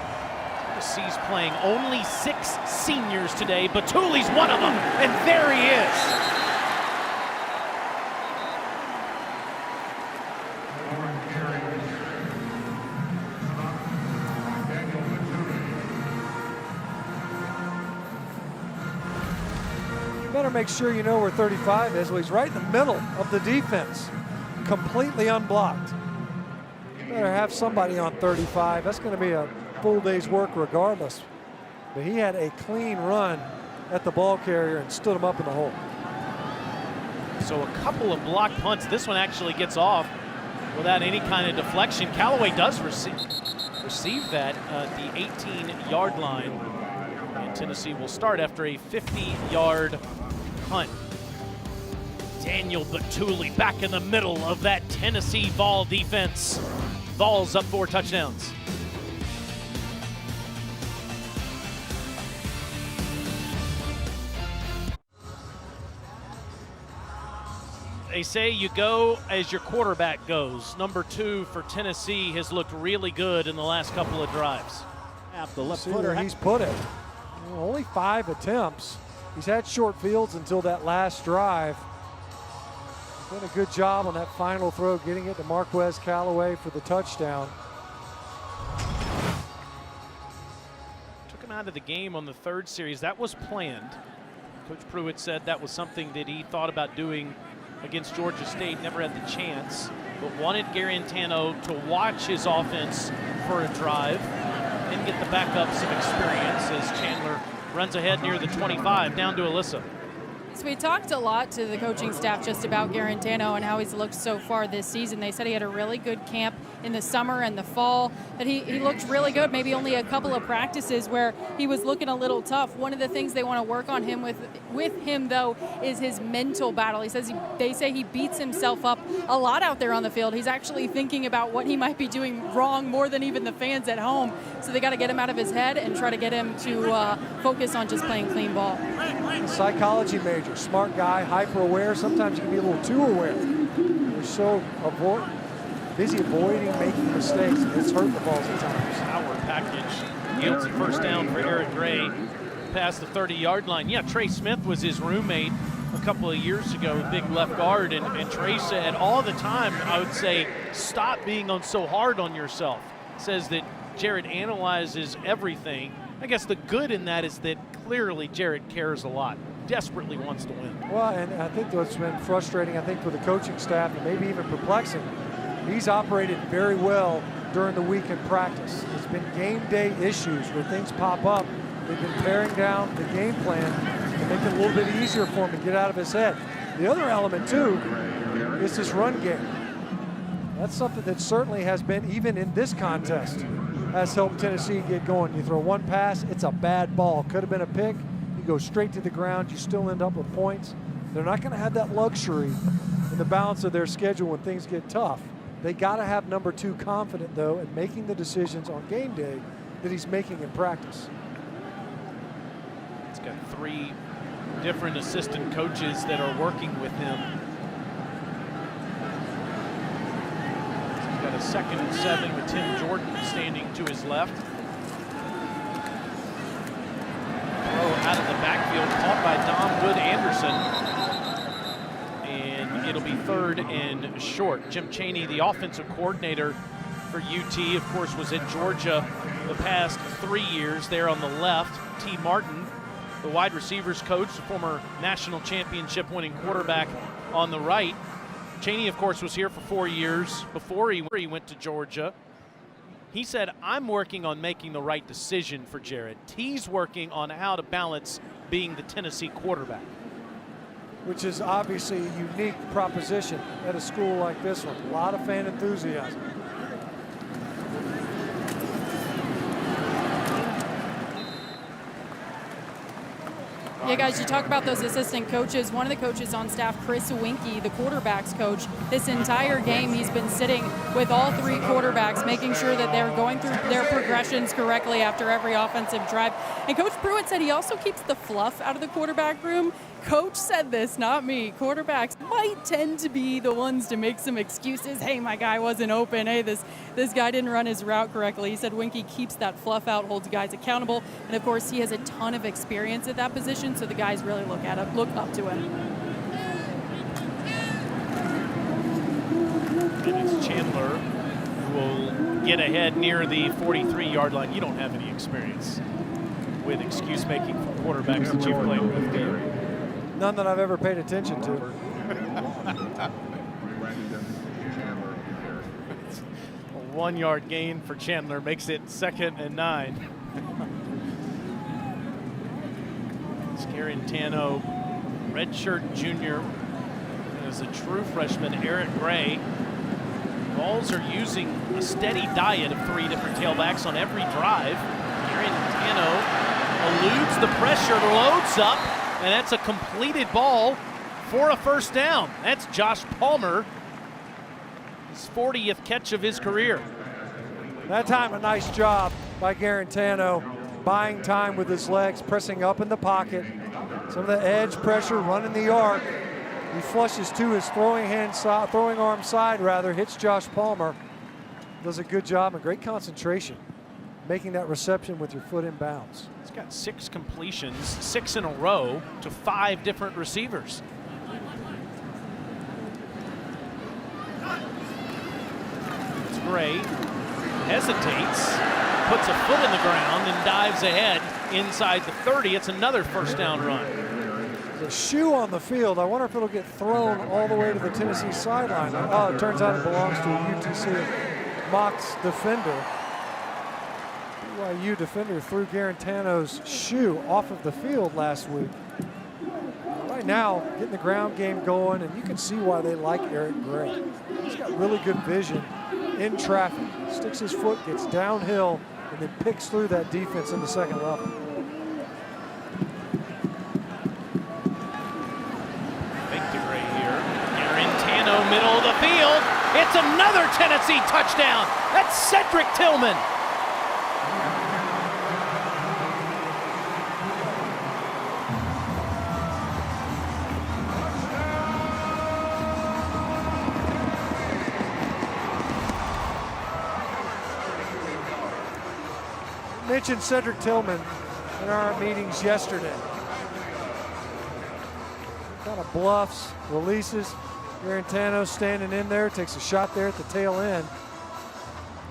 Tennessee's playing only 6 seniors today. Batuli's one of them, and there he is. Better make sure you know where 35 is. Well, he's right in the middle of the defense, completely unblocked. You better have somebody on 35. That's going to be a full day's work regardless. But he had a clean run at the ball carrier and stood him up in the hole. So a couple of blocked punts. This one actually gets off without any kind of deflection. Callaway does receive that at the 18-yard line. And Tennessee will start after a 50-yard punt. Daniel Batuli back in the middle of that Tennessee Vol defense. Vols up 4 touchdowns. They say you go as your quarterback goes. Number 2 for Tennessee has looked really good in the last couple of drives. The left footer, he's put it. Only 5 attempts. He's had short fields until that last drive. Done a good job on that final throw, getting it to Marquez Callaway for the touchdown. Took him out of the game on the 3rd series. That was planned. Coach Pruitt said that was something that he thought about doing against Georgia State, never had the chance, but wanted Garantano to watch his offense for a drive and get the backup some experience as Chandler runs ahead near the 25, down to Alyssa. So we talked a lot to the coaching staff just about Garantano and how he's looked so far this season. They said he had a really good camp in the summer and the fall, that he looked really good, maybe only a couple of practices where he was looking a little tough. One of the things they want to work on him with him, though, is his mental battle. He says they say he beats himself up a lot out there on the field. He's actually thinking about what he might be doing wrong more than even the fans at home. So they got to get him out of his head and try to get him to focus on just playing clean ball. Psychology major, smart guy, hyper aware. Sometimes you can be a little too aware. You're so busy avoiding making mistakes. It's hurt the balls at times. Power package yields a first down for Eric Gray past the 30-yard line. Yeah, Trey Smith was his roommate a couple of years ago, big left guard, and Trey said all the time, I would say, stop being so hard on yourself. Says that Jared analyzes everything. I guess the good in that is that clearly Jared cares a lot, desperately wants to win. Well, and I think what's been frustrating, for the coaching staff and maybe even perplexing, he's operated very well during the week in practice. There's been game day issues where things pop up. They've been paring down the game plan to make it a little bit easier for him to get out of his head. The other element, too, is his run game. That's something that certainly has been, even in this contest, has helped Tennessee get going. You throw one pass, it's a bad ball. Could have been a pick. You go straight to the ground, you still end up with points. They're not going to have that luxury in the balance of their schedule when things get tough. They got to have number 2 confident, though, in making the decisions on game day that he's making in practice. He's got 3 different assistant coaches that are working with him. He's got a 2nd and 7 with Tim Jordan standing to his left. Throw out of the backfield, caught by Dom Wood Anderson. And it'll be 3rd and short. Jim Chaney, the offensive coordinator for UT, of course, was at Georgia the past 3 years there on the left. T. Martin, the wide receivers coach, the former national championship winning quarterback on the right. Chaney, of course, was here for 4 years before he went to Georgia. He said, I'm working on making the right decision for Jared. He's working on how to balance being the Tennessee quarterback. Which is obviously a unique proposition at a school like this one. A lot of fan enthusiasm. Yeah, guys, you talk about those assistant coaches. One of the coaches on staff, Chris Winkie, the quarterbacks coach, this entire game he's been sitting with all three quarterbacks, making sure that they're going through their progressions correctly after every offensive drive. And Coach Pruitt said he also keeps the fluff out of the quarterback room. Coach said this, not me. Quarterbacks might tend to be the ones to make some excuses. Hey, my guy wasn't open. Hey, this guy didn't run his route correctly. He said Winkie keeps that fluff out, holds guys accountable, and of course he has a ton of experience at that position, so the guys really look up to him. And it's Chandler who will get ahead near the 43-yard line. You don't have any experience with excuse-making for quarterbacks that you've played with, do you? None that I've ever paid attention to. A 1-yard gain for Chandler makes it 2nd and 9. Garantano, redshirt junior, as a true freshman, Eric Gray. Vols are using a steady diet of 3 different tailbacks on every drive. Garantano eludes the pressure, loads up, and that's a completed ball for a first down. That's Josh Palmer, his 40th catch of his career. That time a nice job by Garantano, buying time with his legs, pressing up in the pocket. Some of the edge pressure, running the arc. He flushes to his throwing arm side, hits Josh Palmer. Does a good job and great concentration, making that reception with your foot in bounds. He's got 6 completions, 6 in a row to 5 different receivers. It's Gray, hesitates, puts a foot in the ground and dives ahead inside the 30. It's another first down run. There's a shoe on the field. I wonder if it'll get thrown all the way to the Tennessee sideline. Oh, it turns out it belongs to a UTC Mocs defender. BYU defender threw Garantano's shoe off of the field last week. Right now, getting the ground game going, and you can see why they like Eric Gray. He's got really good vision in traffic. Sticks his foot, gets downhill, and then picks through that defense in the second level. Fake to Gray here. Garantano, middle of the field. It's another Tennessee touchdown. That's Cedric Tillman. Mentioned Cedric Tillman in our meetings yesterday. Kind of bluffs, releases. Garantano standing in there, takes a shot there at the tail end.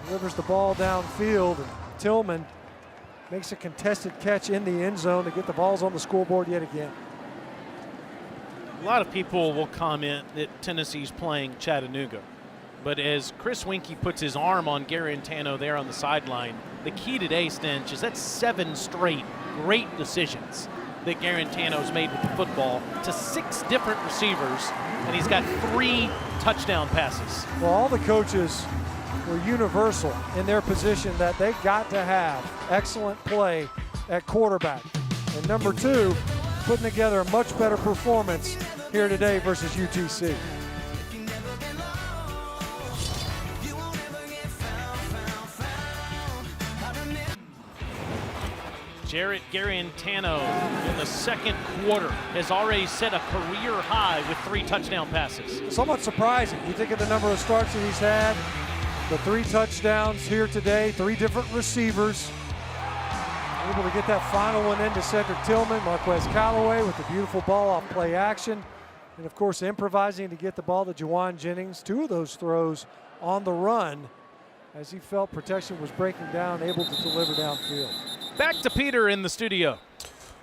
Delivers the ball downfield, and Tillman makes a contested catch in the end zone to get the balls on the scoreboard yet again. A lot of people will comment that Tennessee's playing Chattanooga. But as Chris Winkie puts his arm on Garantano there on the sideline, the key today, Stench, is that's 7 straight great decisions that Garantano's made with the football to 6 different receivers, and he's got 3 touchdown passes. Well, all the coaches were universal in their position that they got to have excellent play at quarterback. And number 2, putting together a much better performance here today versus UTC. Jarrett Garantano in the second quarter has already set a career high with 3 touchdown passes. Somewhat surprising. You think of the number of starts that he's had, the 3 touchdowns here today, 3 different receivers. Able to get that final one into Cedric Tillman, Marquez Callaway with the beautiful ball off play action. And of course, improvising to get the ball to Juwan Jennings. 2 of those throws on the run as he felt protection was breaking down, able to deliver downfield. Back to Peter in the studio.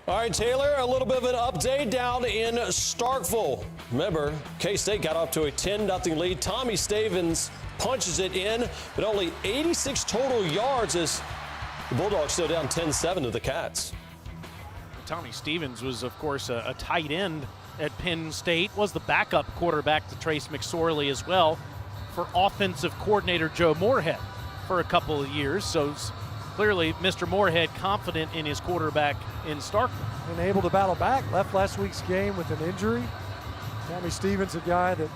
All right, Taylor, a little bit of an update down in Starkville. Remember, K-State got off to a 10-0 lead. Tommy Stavins punches it in, but only 86 total yards as the Bulldogs still down 10-7 to the Cats. Tommy Stevens was, of course, a tight end at Penn State, was the backup quarterback to Trace McSorley as well for offensive coordinator Joe Moorhead for a couple of years. So clearly Mr. Moorhead confident in his quarterback in Starkville. and able to battle back. Left last week's game with an injury. Tommy Stevens, a guy that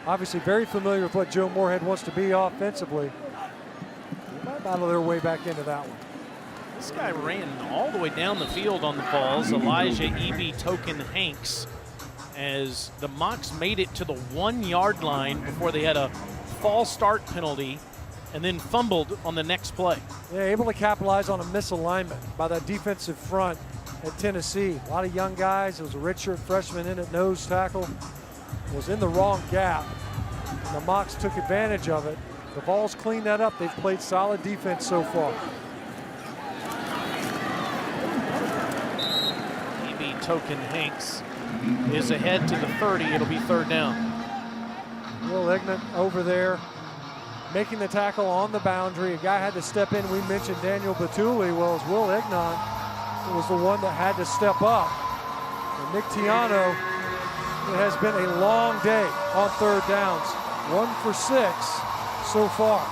obviously very familiar with what Joe Moorhead wants to be offensively. They might battle their way back into that one. This guy ran all the way down the field on the balls, Elijah E.B. Token Hanks, as the Mocs made it to the 1-yard line before they had a false start penalty and then fumbled on the next play. Yeah, able to capitalize on a misalignment by that defensive front at Tennessee. A lot of young guys. There was a redshirt freshman in at nose tackle. Was in the wrong gap. And the Mocs took advantage of it. The Vols cleaned that up. They've played solid defense so far. E.B. Token Hanks is ahead to the 30. It'll be third down. Will Ignant over there making the tackle on the boundary. A guy had to step in. We mentioned Daniel Batuli. Well, as Will Ignant was the one that had to step up. And Nick Tiano, it has been a long day on third downs. 1 for 6 so far.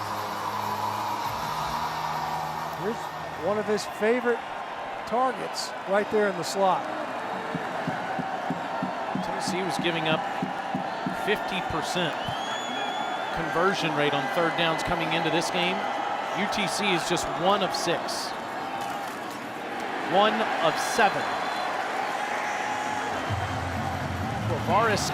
Here's one of his favorite targets right there in the slot. Tennessee was giving up 50% conversion rate on third downs coming into this game. UTC is just 1 of 6. 1 of 7. Varus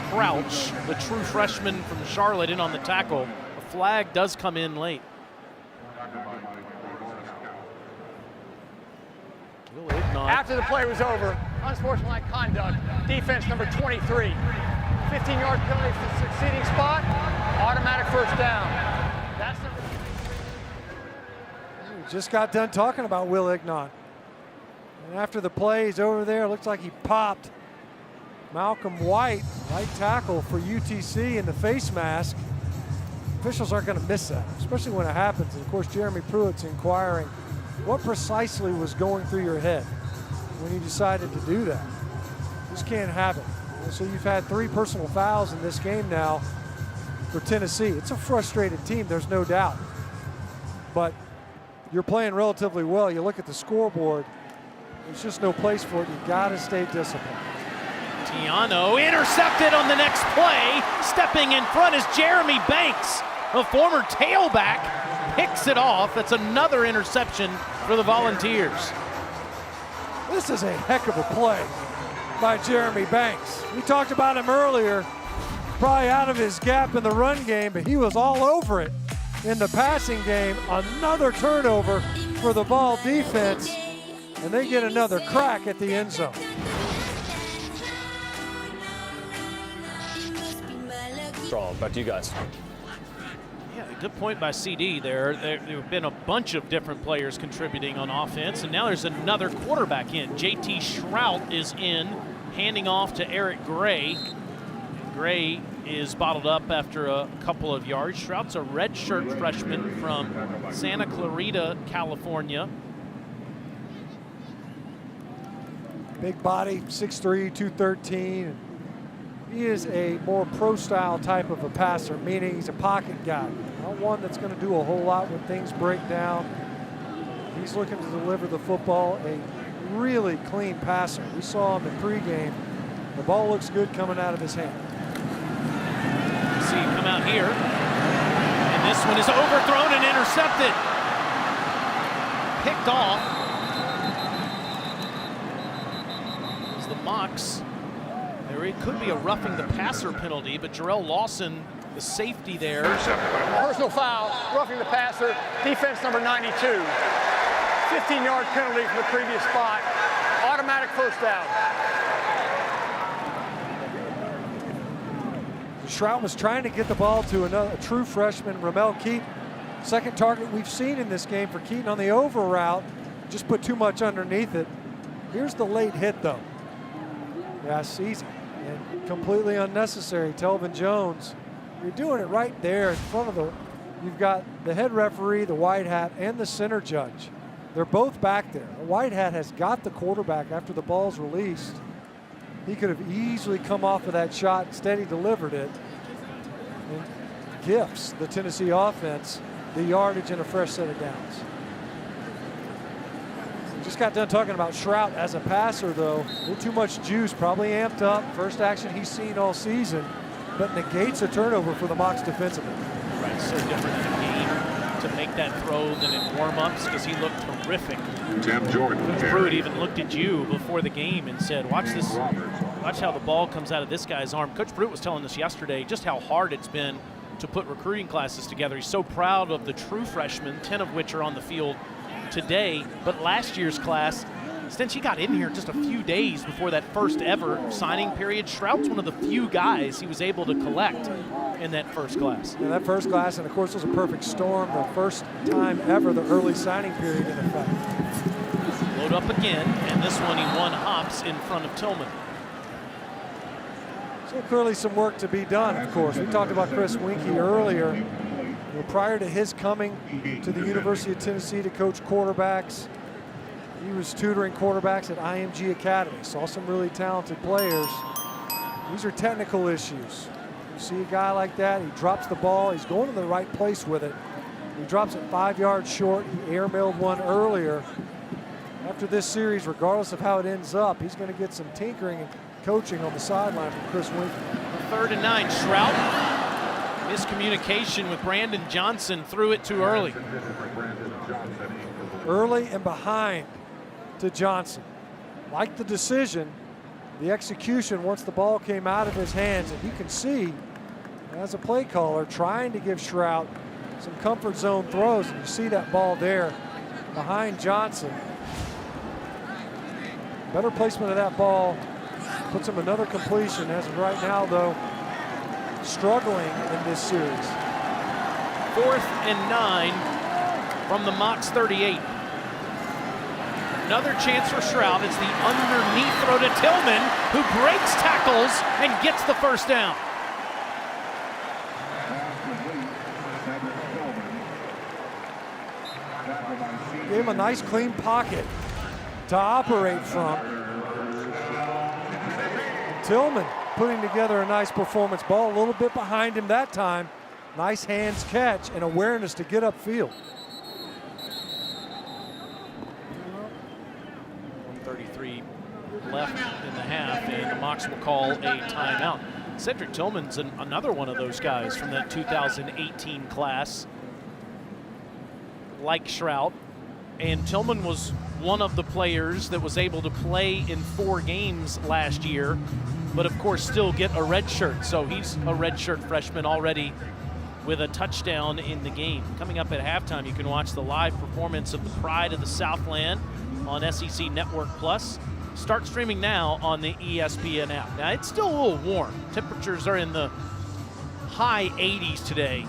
Crouch, the true freshman from Charlotte, in on the tackle. A flag does come in late. After the play was over, unsportsmanlike conduct, defense number 23. 15-yard penalty for the succeeding spot, automatic first down. That's the... We just got done talking about Will Ignant. And after the play, he's over there. Looks like he popped Malcolm White, right tackle for UTC, in the face mask. Officials aren't going to miss that, especially when it happens. And of course, Jeremy Pruitt's inquiring what precisely was going through your head when you decided to do that. Just can't have it. And so you've had 3 personal fouls in this game now for Tennessee. It's a frustrated team, there's no doubt. But you're playing relatively well. You look at the scoreboard, there's just no place for it. You've got to stay disciplined. Tiano intercepted on the next play. Stepping in front is Jeremy Banks, a former tailback, picks it off. That's another interception for the Volunteers. This is a heck of a play by Jeremy Banks. We talked about him earlier, probably out of his gap in the run game, but he was all over it in the passing game. Another turnover for the Vol defense, and they get another crack at the end zone. Strong. Back to you guys. Yeah, good point by CD there. There have been a bunch of different players contributing on offense, and now there's another quarterback in. JT Shrout is in, handing off to Eric Gray. Gray is bottled up after a couple of yards. Shrout's a redshirt freshman from Santa Clarita, California. Big body, 6'3", 213. He is a more pro-style type of a passer, meaning he's a pocket guy. Not one that's going to do a whole lot when things break down. He's looking to deliver the football, a really clean passer. We saw him in pregame. The ball looks good coming out of his hand. See him come out here, and this one is overthrown and intercepted. Picked off. As the Mocs, it could be a roughing the passer penalty, but Jarrell Lawson, the safety there. Personal foul, roughing the passer, defense number 92. 15-yard penalty from the previous spot, automatic first down. Shrout was trying to get the ball to a true freshman, Ramel Keaton. Second target we've seen in this game for Keaton on the over route. Just put too much underneath it. Here's the late hit, though. Yes, easy and completely unnecessary. Telvin Jones, you're doing it right there in front of you've got the head referee, the white hat, and the center judge. They're both back there. The white hat has got the quarterback after the ball's released. He could have easily come off of that shot. Instead, he delivered it and gifts the Tennessee offense the yardage and a fresh set of downs. Just got done talking about Shrout as a passer, though. A little too much juice, probably amped up. First action he's seen all season, but negates a turnover for the Mocs defensively. Right, so different in a game to make that throw than in warm-ups because he looked terrific. Tim Jordan. Coach Pruitt even looked at you before the game and said, watch this, watch how the ball comes out of this guy's arm. Coach Pruitt was telling us yesterday just how hard it's been to put recruiting classes together. He's so proud of the true freshmen, 10 of which are on the field today, but last year's class, since he got in here just a few days before that first ever signing period, Shrout's one of the few guys he was able to collect in that first class. Yeah, that first class, and of course it was a perfect storm, the first time ever the early signing period in effect. Load up again, and this one he won hops in front of Tillman. So clearly some work to be done, of course. We talked about Chris Winkie earlier. You know, prior to his coming to the University of Tennessee to coach quarterbacks, he was tutoring quarterbacks at IMG Academy. Saw some really talented players. These are technical issues. You see a guy like that, he drops the ball, he's going to the right place with it. He drops it 5 yards short. He airmailed one earlier. After this series, regardless of how it ends up, he's going to get some tinkering and coaching on the sideline from Chris Winkie. 3rd and 9, Shrout. Miscommunication with Brandon Johnson, threw it too early. Early and behind to Johnson. Like the decision, the execution once the ball came out of his hands, and you can see as a play caller trying to give Shrout some comfort zone throws, and you see that ball there behind Johnson. Better placement of that ball puts him another completion. As of right now, though, struggling in this series. 4th and 9 from the Mocs 38. Another chance for Shrout. It's the underneath throw to Tillman, who breaks tackles and gets the first down. Gave him a nice clean pocket to operate from. Tillman putting together a nice performance. Ball a little bit behind him that time. Nice hands catch and awareness to get upfield. 1:33 left in the half, and the Mocs will call a timeout. Cedric Tillman's another one of those guys from that 2018 class, like Shrout. And Tillman was one of the players that was able to play in 4 games last year, but of course still get a red shirt. So he's a red shirt freshman already with a touchdown in the game. Coming up at halftime, you can watch the live performance of the Pride of the Southland on SEC Network Plus. Start streaming now on the ESPN app. Now, it's still a little warm. Temperatures are in the high 80s today.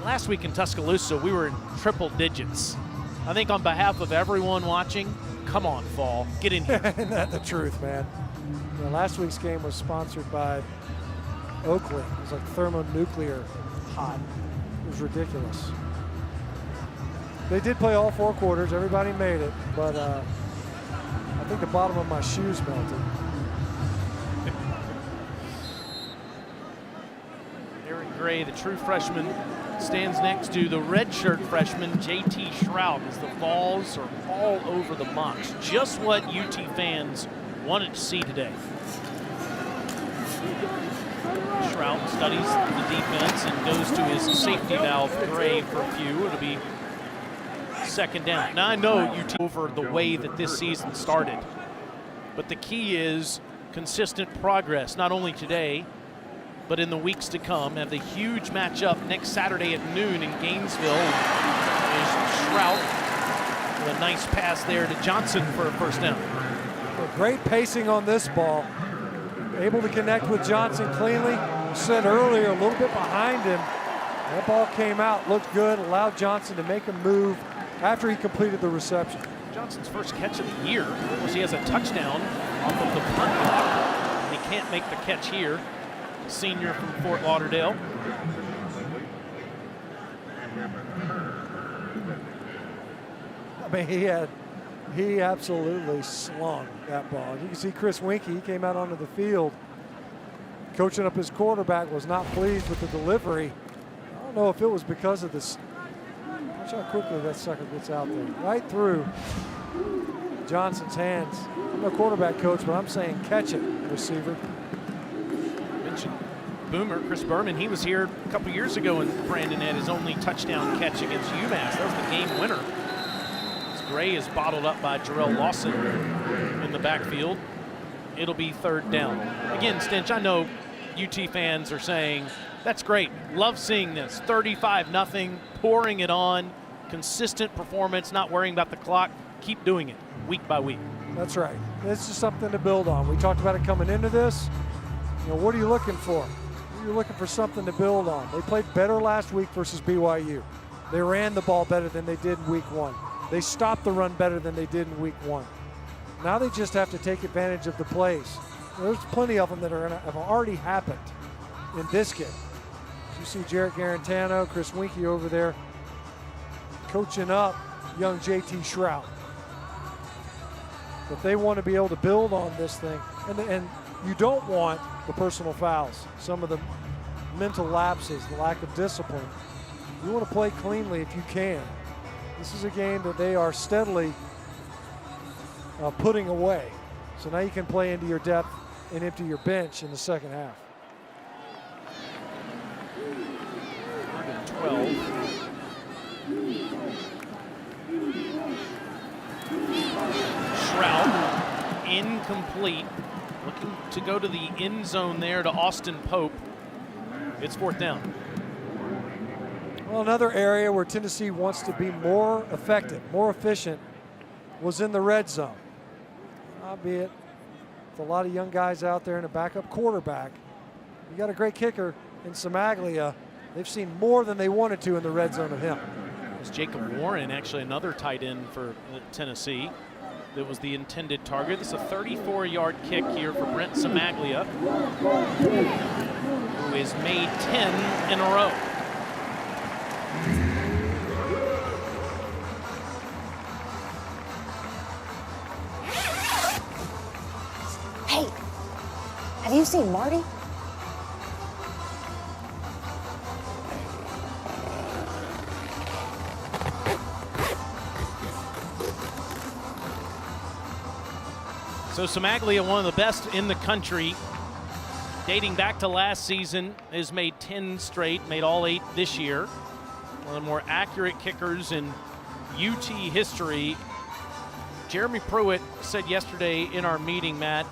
Last week in Tuscaloosa, we were in triple digits. I think on behalf of everyone watching, come on, fall, get in here. Isn't that the truth, man? You know, last week's game was sponsored by Oakland. It was like thermonuclear hot. It was ridiculous. They did play all 4 quarters. Everybody made it, but I think the bottom of my shoes melted. Aaron Gray, the true freshman, stands next to the redshirt freshman, JT Shrout, as the balls are all over the Mocs. Just what UT fans wanted to see today. Shrout studies the defense and goes to his safety valve, Gray, for a few. It'll be 2nd down. Now, I know UT over the way that this season started, but the key is consistent progress, not only today, but in the weeks to come. Have the huge matchup next Saturday at noon in Gainesville. There's Shrout with a nice pass there to Johnson for a first down. Well, great pacing on this ball. Able to connect with Johnson cleanly. Said earlier, a little bit behind him. That ball came out, looked good, allowed Johnson to make a move after he completed the reception. Johnson's first catch of the year was he has a touchdown off of the punt block. He can't make the catch here. Senior from Fort Lauderdale. I mean, he absolutely slung that ball. You can see Chris Winkie, he came out onto the field. Coaching up his quarterback, was not pleased with the delivery. I don't know if it was because of this. Watch how quickly that sucker gets out there. Right through Johnson's hands. I'm no quarterback coach, but I'm saying catch it, receiver. Mentioned Boomer, Chris Berman, he was here a couple years ago and Brandon had his only touchdown catch against UMass. That was the game winner. As Gray is bottled up by Jarrell Lawson in the backfield. It'll be 3rd down. Again, Stinch, I know UT fans are saying, that's great. Love seeing this. 35-0, pouring it on. Consistent performance, not worrying about the clock. Keep doing it week by week. That's right. This is something to build on. We talked about it coming into this. You know, what are you looking for? You're looking for something to build on. They played better last week versus BYU. They ran the ball better than they did in week 1. They stopped the run better than they did in week 1. Now they just have to take advantage of the plays. There's plenty of them that have already happened in this game. You see Jarrett Garantano, Chris Winkie over there coaching up young JT Shrout. But they want to be able to build on this thing. And you don't want the personal fouls, some of the mental lapses, the lack of discipline. You want to play cleanly if you can. This is a game that they are steadily putting away. So now you can play into your depth and empty your bench in the second half. 12. Shrout, incomplete. Looking to go to the end zone there to Austin Pope. It's 4th down. Well, another area where Tennessee wants to be more effective, more efficient, was in the red zone. Albeit with a lot of young guys out there and a backup quarterback. You got a great kicker in Samaglia. They've seen more than they wanted to in the red zone of him. It was Jacob Warren, actually another tight end for Tennessee. That was the intended target. This is a 34-yard kick here for Brent Samaglia, who has made 10 in a row. Hey, have you seen Marty? So Samaglia, one of the best in the country, dating back to last season, has made 10 straight, made all 8 this year. One of the more accurate kickers in UT history. Jeremy Pruitt said yesterday in our meeting, Matt,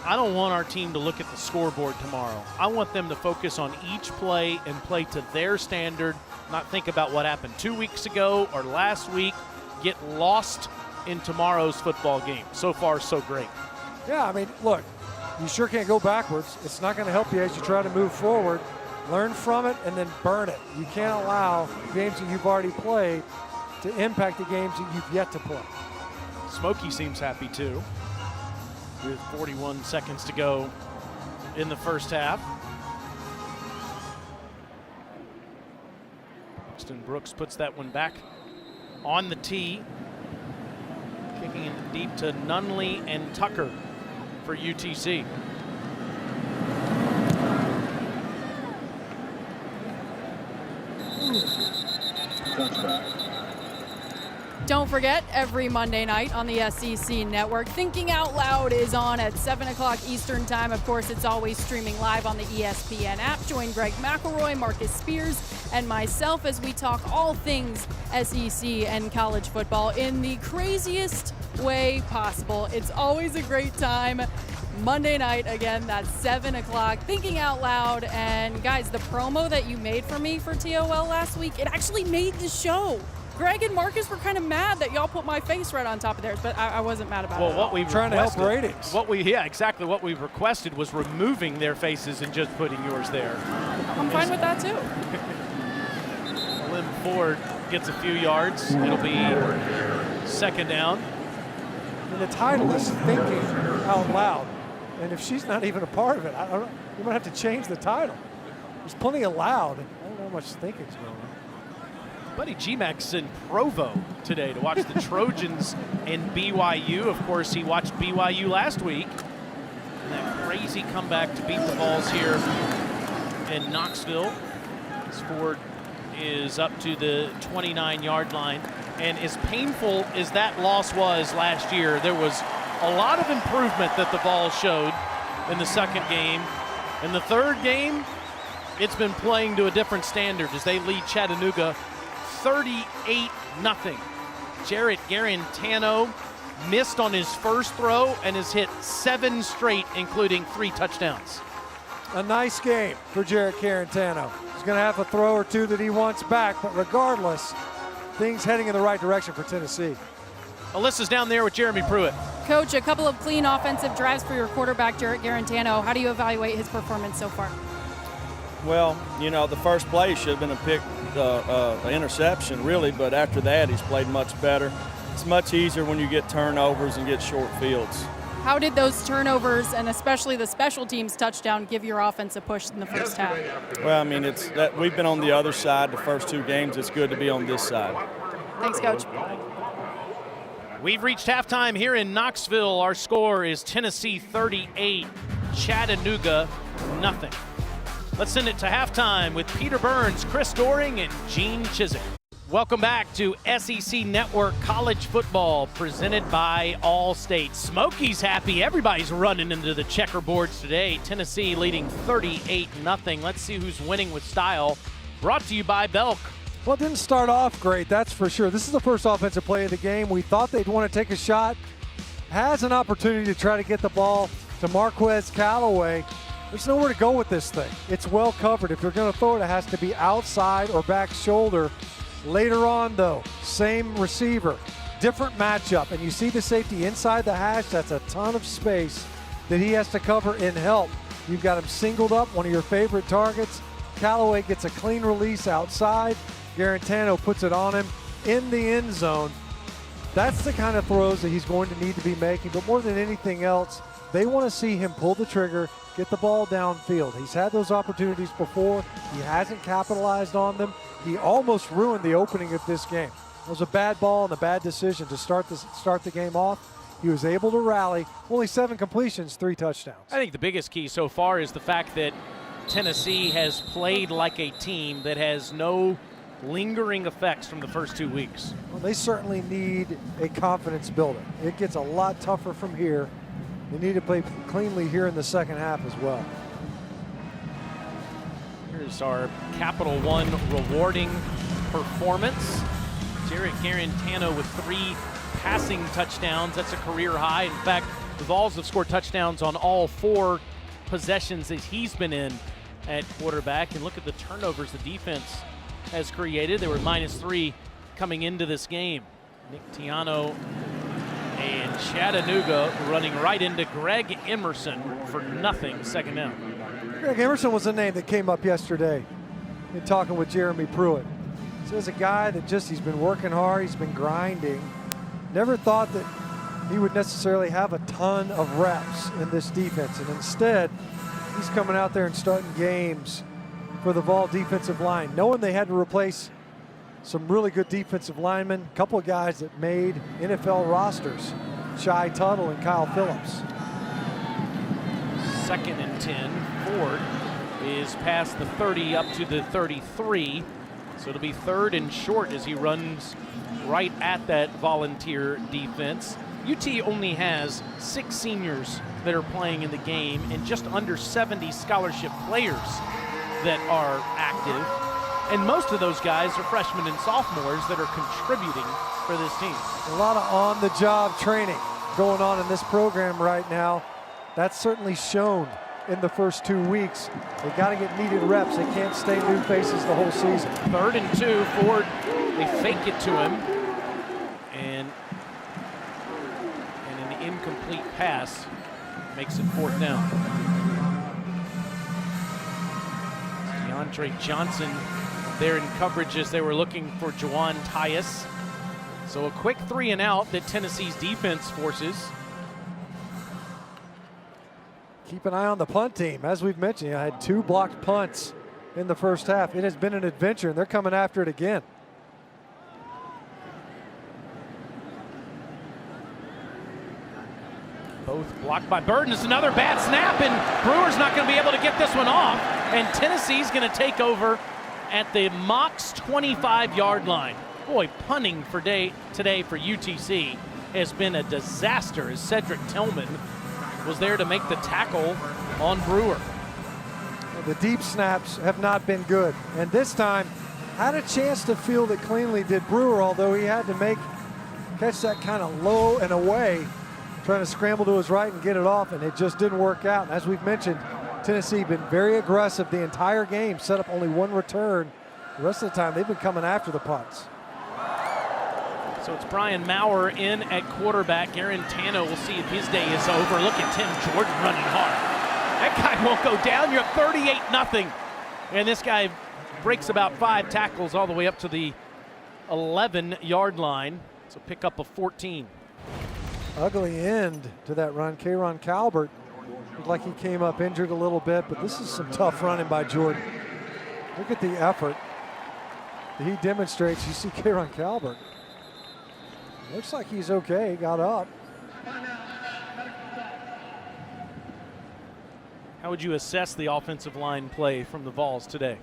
I don't want our team to look at the scoreboard tomorrow. I want them to focus on each play and play to their standard, not think about what happened 2 weeks ago or last week, get lost in tomorrow's football game. So far, so great. Yeah, I mean, look, you sure can't go backwards. It's not going to help you as you try to move forward. Learn from it and then burn it. You can't allow games that you've already played to impact the games that you've yet to play. Smokey seems happy too, with 41 seconds to go in the first half. Austin Brooks puts that one back on the tee. Kicking it deep to Nunley and Tucker for UTC. Don't forget, every Monday night on the SEC Network, Thinking Out Loud is on at 7 o'clock Eastern Time. Of course, it's always streaming live on the ESPN app. Join Greg McElroy, Marcus Spears, and myself as we talk all things SEC and college football in the craziest way possible. It's always a great time. Monday night, again, that's 7 o'clock, Thinking Out Loud. And guys, the promo that you made for me for TOL last week, it actually made the show. Greg and Marcus were kind of mad that y'all put my face right on top of theirs, but I wasn't mad about it. Well, what we've trying to help ratings. Exactly what we've requested was removing their faces and just putting yours there. I'm fine with that too. Lynn Ford gets a few yards. It'll be 2nd down. And the title is Thinking Out Loud. And if she's not even a part of it, you might have to change the title. There's plenty of loud. I don't know how much thinking's going on. Buddy G-Mac's in Provo today to watch the Trojans and BYU. Of course, he watched BYU last week. And that crazy comeback to beat the Vols here in Knoxville. As Ford is up to the 29-yard line. And as painful as that loss was last year, there was a lot of improvement that the Vols showed in the second game. In the third game, it's been playing to a different standard as they lead Chattanooga 38-0. Jarrett Garantano missed on his first throw and has hit 7 straight, including 3 touchdowns. A nice game for Jarrett Garantano. He's going to have a throw or two that he wants back, but regardless, things heading in the right direction for Tennessee. Alyssa's down there with Jeremy Pruitt. Coach, a couple of clean offensive drives for your quarterback, Jarrett Garantano. How do you evaluate his performance so far? Well, you know, the first play should have been an interception, really, but after that, he's played much better. It's much easier when you get turnovers and get short fields. How did those turnovers and especially the special teams touchdown give your offense a push in the first half? Well, I mean, it's that we've been on the other side the first 2 games. It's good to be on this side. Thanks, Coach. We've reached halftime here in Knoxville. Our score is Tennessee 38, Chattanooga nothing. Let's send it to halftime with Peter Burns, Chris Doring, and Gene Chizik. Welcome back to SEC Network College Football, presented by Allstate. Smokey's happy. Everybody's running into the checkerboards today. Tennessee leading 38-0. Let's see who's winning with style. Brought to you by Belk. Well, it didn't start off great, that's for sure. This is the first offensive play of the game. We thought they'd want to take a shot. Has an opportunity to try to get the ball to Marquez Callaway. There's nowhere to go with this thing. It's well covered. If you're going to throw it, it has to be outside or back shoulder. Later on, though, same receiver, different matchup. And you see the safety inside the hash. That's a ton of space that he has to cover in help. You've got him singled up, one of your favorite targets. Callaway gets a clean release outside. Garantano puts it on him in the end zone. That's the kind of throws that he's going to need to be making. But more than anything else, they want to see him pull the trigger, get the ball downfield. He's had those opportunities before. He hasn't capitalized on them. He almost ruined the opening of this game. It was a bad ball and a bad decision to start the game off. He was able to rally. Only 7 completions, 3 touchdowns. I think the biggest key so far is the fact that Tennessee has played like a team that has no lingering effects from the first 2 weeks. Well, they certainly need a confidence builder. It gets a lot tougher from here. They need to play cleanly here in the second half as well. Here's our Capital One rewarding performance. Jarrett Garantano with 3 passing touchdowns. That's a career high. In fact, the Vols have scored touchdowns on all 4 possessions that he's been in at quarterback. And look at the turnovers the defense has created. They were -3 coming into this game. Nick Tiano and Chattanooga running right into Greg Emerson for nothing, second down. Greg Emerson was a name that came up yesterday in talking with Jeremy Pruitt. So there's a guy that he's been working hard, he's been grinding. Never thought that he would necessarily have a ton of reps in this defense, and instead, he's coming out there and starting games for the Vol defensive line, knowing they had to replace some really good defensive linemen, a couple of guys that made NFL rosters, Shai Tuttle and Kyle Phillips. 2nd and 10. Ford is past the 30 up to the 33. So it'll be 3rd and short as he runs right at that Volunteer defense. UT only has 6 seniors that are playing in the game and just under 70 scholarship players that are active. And most of those guys are freshmen and sophomores that are contributing for this team. A lot of on-the-job training going on in this program right now. That's certainly shown in the first 2 weeks. They got to get needed reps. They can't stay new faces the whole season. 3rd and 2, Ford, they fake it to him. And an incomplete pass makes it 4th down. DeAndre Johnson there in coverage as they were looking for Juwan Tyus. So a quick 3 and out that Tennessee's defense forces. Keep an eye on the punt team. As we've mentioned, I had 2 blocked punts in the first half. It has been an adventure, and they're coming after it again. Both blocked by Burden. It's another bad snap, and Brewer's not going to be able to get this one off. And Tennessee's going to take over at the Mocs 25-yard line. Boy, punting for today for UTC has been a disaster as Cedric Tillman was there to make the tackle on Brewer. The deep snaps have not been good, and this time had a chance to field it cleanly, did Brewer, although he had to catch that kind of low and away, trying to scramble to his right and get it off, and it just didn't work out. And as we've mentioned, Tennessee been very aggressive the entire game, set up only one return. The rest of the time, they've been coming after the punts. So it's Brian Maurer in at quarterback. Garantano, we'll see if his day is over. Look at Tim Jordan running hard. That guy won't go down. You're 38-0. And this guy breaks about 5 tackles all the way up to the 11-yard line. So pick up a 14. Ugly end to that run. K'Ron Calvert looked like he came up injured a little bit, but this is some tough running by Jordan. Look at the effort that he demonstrates. You see K'Ron Calvert. Looks like he's okay, got up. How would you assess the offensive line play from the Vols today?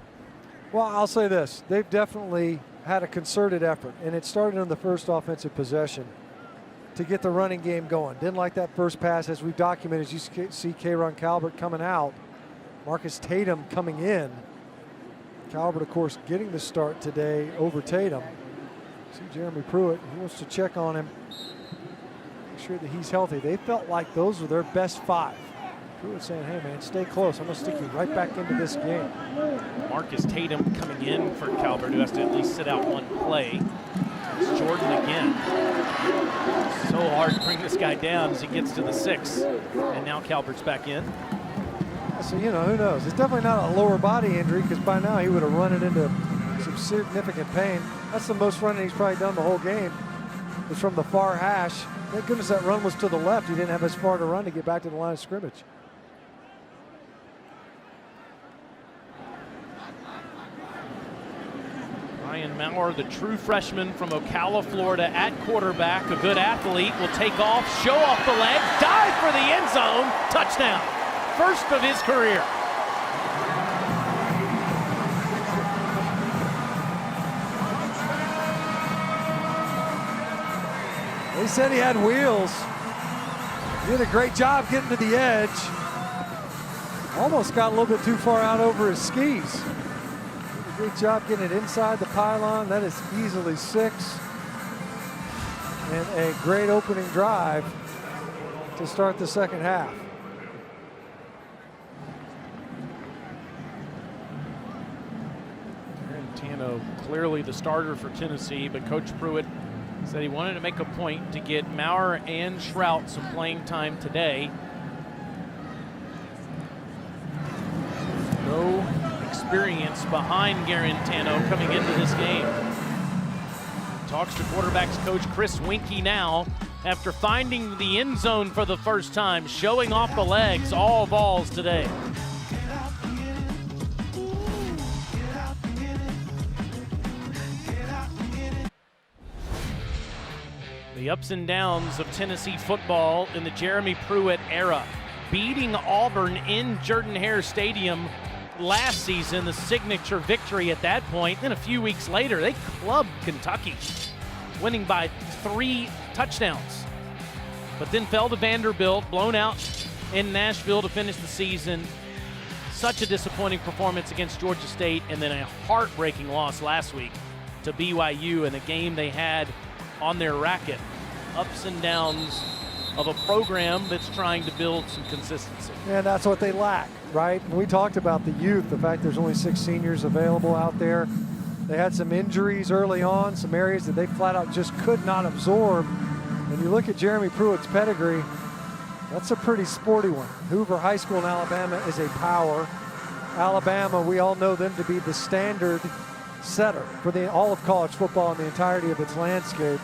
Well, I'll say this. They've definitely had a concerted effort, and it started on the first offensive possession to get the running game going. Didn't like that first pass. As we've documented, you see K'Ron Calvert coming out, Marcus Tatum coming in. Calvert, of course, getting the start today over Tatum. See Jeremy Pruitt, he wants to check on him, make sure that he's healthy. They felt like those were their best 5. Pruitt saying, hey man, stay close. I'm gonna stick you right back into this game. Marcus Tatum coming in for Calvert, who has to at least sit out one play. It's Jordan again. So hard to bring this guy down as he gets to the 6. And now Calvert's back in. So, you know, who knows? It's definitely not a lower body injury, because by now he would have run it into some significant pain. That's the most running he's probably done the whole game. It was from the far hash. Thank goodness that run was to the left. He didn't have as far to run to get back to the line of scrimmage. Brian Maurer, the true freshman from Ocala, Florida, at quarterback, a good athlete, will take off, show off the leg, dive for the end zone, touchdown. First of his career. They said he had wheels. He did a great job getting to the edge. Almost got a little bit too far out over his skis. Did a great job getting it inside the pylon. That is easily 6. And a great opening drive to start the second half. Garantano, clearly the starter for Tennessee, but Coach Pruitt said he wanted to make a point to get Maurer and Shrout some playing time today. No experience behind Garantano coming into this game. Talks to quarterbacks coach Chris Winkie now after finding the end zone for the first time, showing off the legs, all Vols today. The ups and downs of Tennessee football in the Jeremy Pruitt era. Beating Auburn in Jordan-Hare Stadium last season, the signature victory at that point. Then a few weeks later, they clubbed Kentucky, winning by 3 touchdowns. But then fell to Vanderbilt, blown out in Nashville to finish the season. Such a disappointing performance against Georgia State, and then a heartbreaking loss last week to BYU in a game they had on their racket. Ups and downs of a program that's trying to build some consistency. And that's what they lack, right? And we talked about the youth, the fact there's only 6 seniors available out there. They had some injuries early on, some areas that they flat out just could not absorb. When you look at Jeremy Pruitt's pedigree, that's a pretty sporty one. Hoover High School in Alabama is a power. Alabama, we all know them to be the standard setter for all of college football in the entirety of its landscape.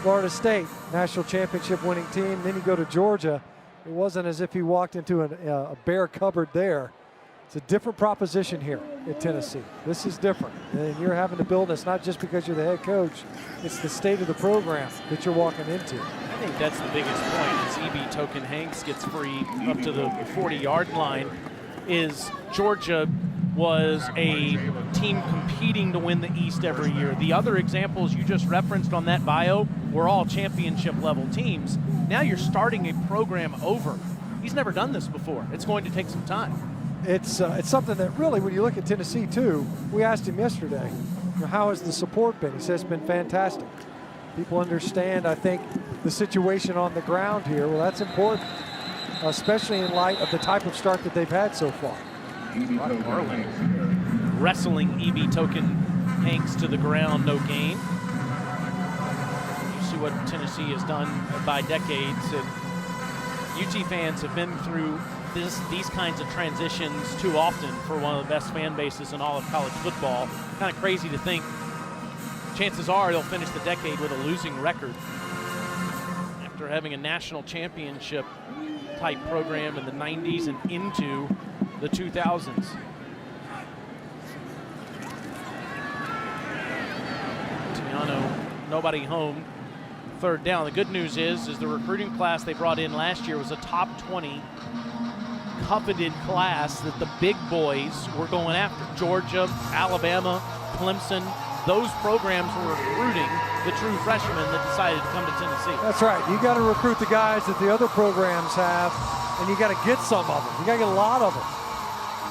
Florida State, national championship winning team. Then you go to Georgia. It wasn't as if he walked into a bare cupboard there. It's a different proposition here at Tennessee. This is different. And you're having to build this not just because you're the head coach. It's the state of the program that you're walking into. I think that's the biggest point as E.B. Token Hanks gets free up to the 40-yard line is Georgia was a team competing to win the East every year. The other examples you just referenced on that bio were all championship level teams. Now you're starting a program over. He's never done this before. It's going to take some time. It's something that really, when you look at Tennessee too, we asked him yesterday, how has the support been? He says it's been fantastic. People understand, I think, the situation on the ground here. Well, that's important, especially in light of the type of start that they've had so far. Garland wrestling EB Token Hanks to the ground, no gain. You see what Tennessee has done by decades. And UT fans have been through these kinds of transitions too often for one of the best fan bases in all of college football. Kind of crazy to think. Chances are they'll finish the decade with a losing record after having a national championship type program in the 90s and into the 2000s. Tiano, nobody home. Third down. The good news is the recruiting class they brought in last year was a top 20 coveted class that the big boys were going after. Georgia, Alabama, Clemson, those programs were recruiting the true freshmen that decided to come to Tennessee. That's right. You got to recruit the guys that the other programs have, and you got to get some of them. You got to get a lot of them.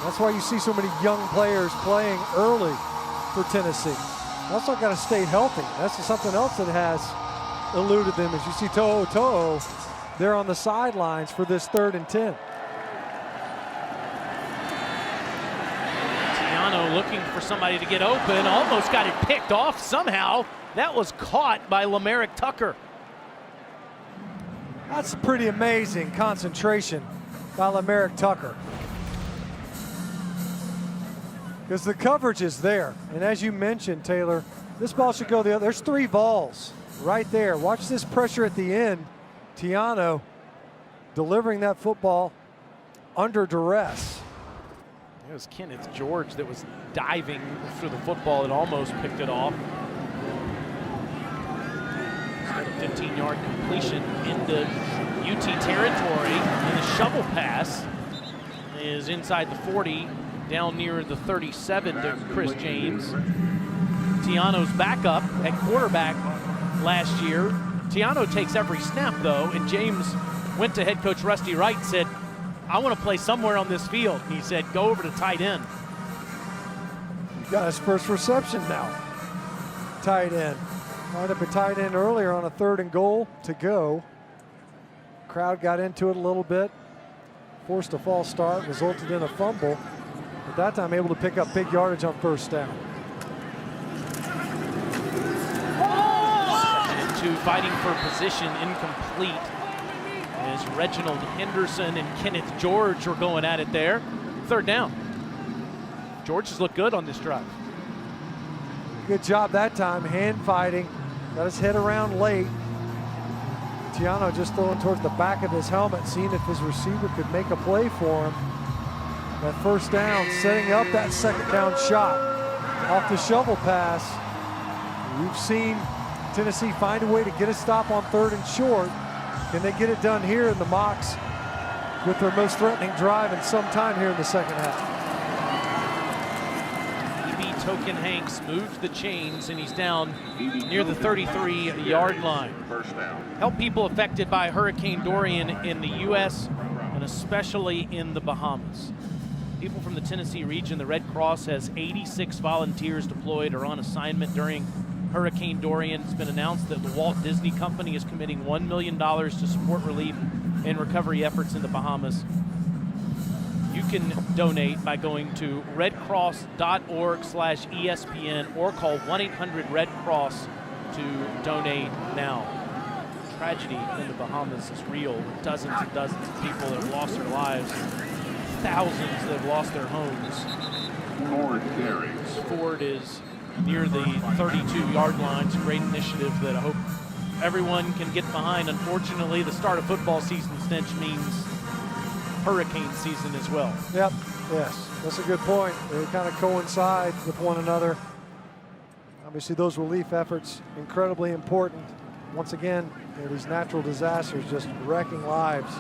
That's why you see so many young players playing early for Tennessee. You also got to stay healthy. That's something else that has eluded them. As you see To'o there on the sidelines for this 3rd and 10. Tiano looking for somebody to get open, almost got it picked off somehow. That was caught by Lamerick Tucker. That's a pretty amazing concentration by Lamerick Tucker. Because the coverage is there. And as you mentioned, Taylor, this ball should go the other. There's 3 balls right there. Watch this pressure at the end. Tiano delivering that football under duress. It was Kenneth George that was diving for the football that almost picked it off. Instead of 15-yard completion into UT territory, and the shovel pass is inside the 40, down near the 37 to Chris James. Tiano's backup at quarterback last year. Tiano takes every snap though, and James went to head coach Rusty Wright and said, I want to play somewhere on this field. He said, go over to tight end. He got his first reception now. Tight end. Lined up a tight end earlier on a 3rd and goal to go. Crowd got into it a little bit. Forced a false start, resulted in a fumble. At that time, able to pick up big yardage on 1st down. Into fighting for position, incomplete. As Reginald Henderson and Kenneth George were going at it there. 3rd down. George has looked good on this drive. Good job that time, hand fighting. Got his head around late. Tiano just throwing towards the back of his helmet, seeing if his receiver could make a play for him. That 1st down, setting up that 2nd down shot off the shovel pass. We've seen Tennessee find a way to get a stop on 3rd and short. Can they get it done here in the Mocs with their most threatening drive in some time here in the 2nd half? EB Token Hanks moved the chains, and he's down near the 33-yard line. Help people affected by Hurricane Dorian in the U.S. and especially in the Bahamas. People from the Tennessee region, the Red Cross has 86 volunteers deployed or on assignment during Hurricane Dorian. It's been announced that the Walt Disney Company is committing $1 million to support relief and recovery efforts in the Bahamas. You can donate by going to redcross.org/ESPN or call 1-800-RED-CROSS to donate now. Tragedy in the Bahamas is real. Dozens and dozens of people that have lost their lives. Thousands that have lost their homes. Ford is near the 32-yard line. It's a great initiative that I hope everyone can get behind. Unfortunately, the start of football season stench means hurricane season as well. Yep, yes, that's a good point. They kind of coincide with one another. Obviously, those relief efforts, incredibly important. Once again, these natural disasters just wrecking lives.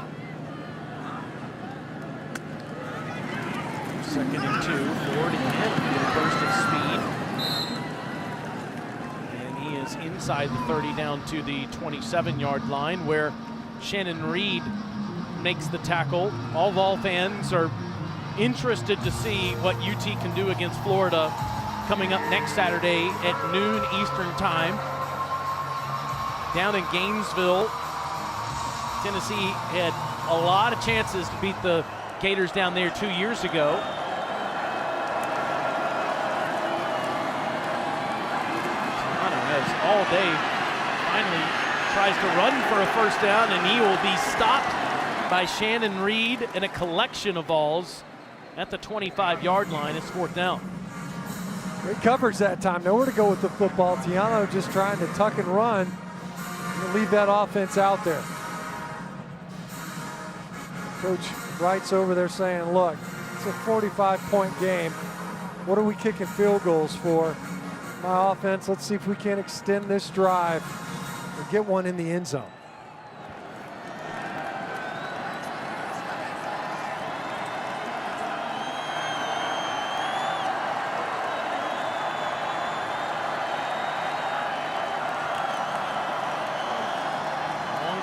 2nd and 2. Ford again with a burst of speed. And he is inside the 30 down to the 27-yard line where Shannon Reed makes the tackle. All Vol fans are interested to see what UT can do against Florida coming up next Saturday at noon Eastern time. Down in Gainesville, Tennessee had a lot of chances to beat the Gators down there 2 years ago. Tiano has all day, finally tries to run for a first down, and he will be stopped by Shannon Reed and a collection of Vols at the 25-yard line. It's 4th down. Great coverage that time. Nowhere to go with the football. Tiano just trying to tuck and run and leave that offense out there. Coach Wright's over there saying, look, it's a 45-point game. What are we kicking field goals for? My offense, let's see if we can extend this drive and get one in the end zone.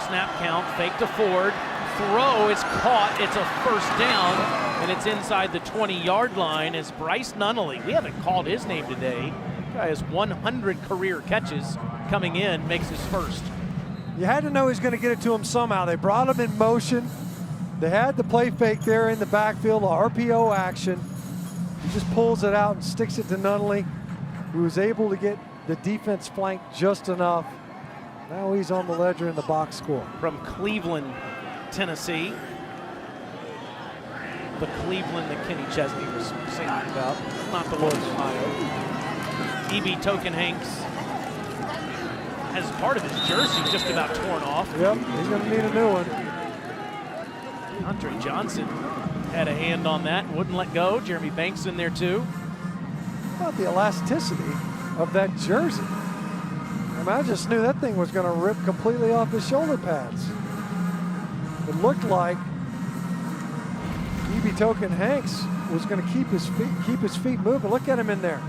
Snap count, fake to Ford, throw is caught, it's a first down, and it's inside the 20-yard line as Bryce Nunnally, we haven't called his name today, guy has 100 career catches coming in, makes his first. You had to know he's going to get it to him somehow. They brought him in motion. They had the play fake there in the backfield, the RPO action. He just pulls it out and sticks it to Nunnally, who was able to get the defense flanked just enough. Now he's on the ledger in the box score. From Cleveland, Tennessee. The Cleveland that Kenny Chesney was singing about, not the one in Ohio. E.B. Token Hanks has part of his jersey just about torn off. Yep, he's going to need a new one. Andre Johnson had a hand on that and wouldn't let go. Jeremy Banks in there too. How about the elasticity of that jersey? I just knew that thing was going to rip completely off his shoulder pads. It looked like E.B. Token Hanks was going to keep his feet moving. Look at him in there.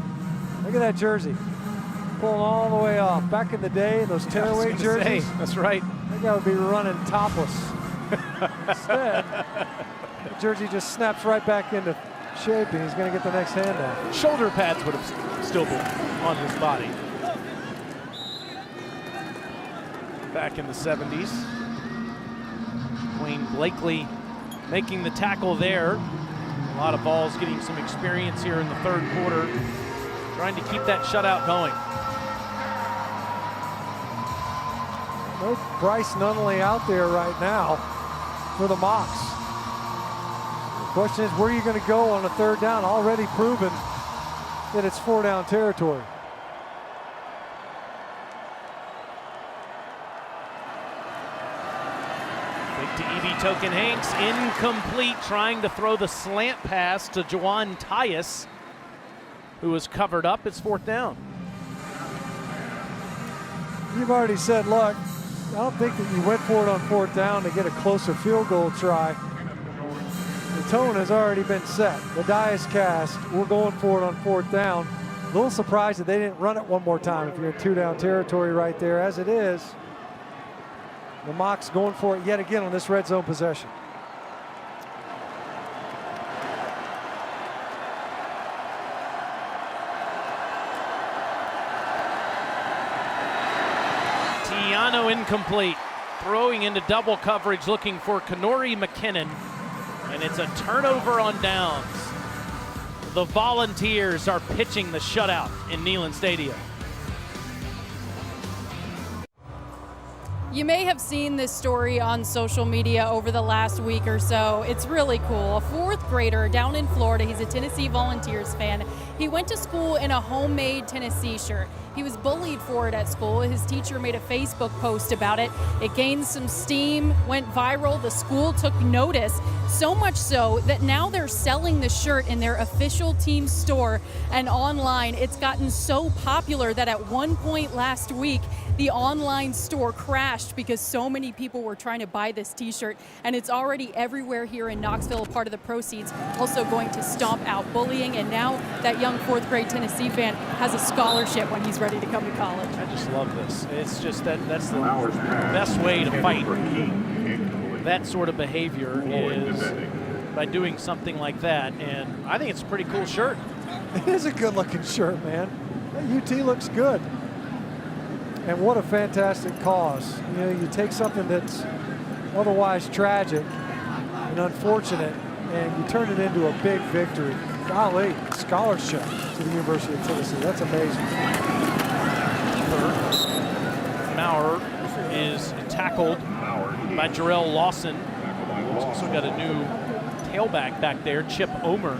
Look at that jersey. Pulling all the way off. Back in the day, those tearaway jerseys. That's right. That guy would be running topless. Instead, the jersey just snaps right back into shape, and he's going to get the next hand out. Shoulder pads would have still been on his body. Back in the 70s. Wayne Blakely making the tackle there. A lot of balls getting some experience here in the third quarter, trying to keep that shutout going. No Bryce Nunnally out there right now for the Mocs. The question is, where are you going to go on a third down? Already proven that it's 4-down territory. To E.B. Token Hanks, incomplete, trying to throw the slant pass to Juwan Tyus, who was covered up. It's 4th down. You've already said, look, I don't think that you went for it on 4th down to get a closer field goal try. The tone has already been set. The die is cast. We're going for it on 4th down. A little surprised that they didn't run it one more time if you're in 2-down territory right there. As it is, the Mocs going for it yet again on this red zone possession. Tiano incomplete, throwing into double coverage, looking for Kenori McKinnon, and it's a turnover on downs. The Volunteers are pitching the shutout in Neyland Stadium. You may have seen this story on social media over the last week or so. It's really cool. A 4th grader down in Florida. He's a Tennessee Volunteers fan. He went to school in a homemade Tennessee shirt. He was bullied for it at school. His teacher made a Facebook post about it. It gained some steam, went viral. The school took notice, so much so that now they're selling the shirt in their official team store and online. It's gotten so popular that at one point last week, the online store crashed because so many people were trying to buy this t-shirt, and it's already everywhere here in Knoxville. Part of the proceeds also going to stomp out bullying, and now that young 4th grade Tennessee fan has a scholarship when he's ready to come to college. I just love this. It's just that's the best way to fight that sort of behavior is by doing something like that, and I think it's a pretty cool shirt. It is a good-looking shirt, man. That UT looks good. And what a fantastic cause. You know, you take something that's otherwise tragic and unfortunate, and you turn it into a big victory. Golly, scholarship to the University of Tennessee. That's amazing. Maurer is tackled by Jarrell Lawson. He's also got a new tailback back there, Chip Omer,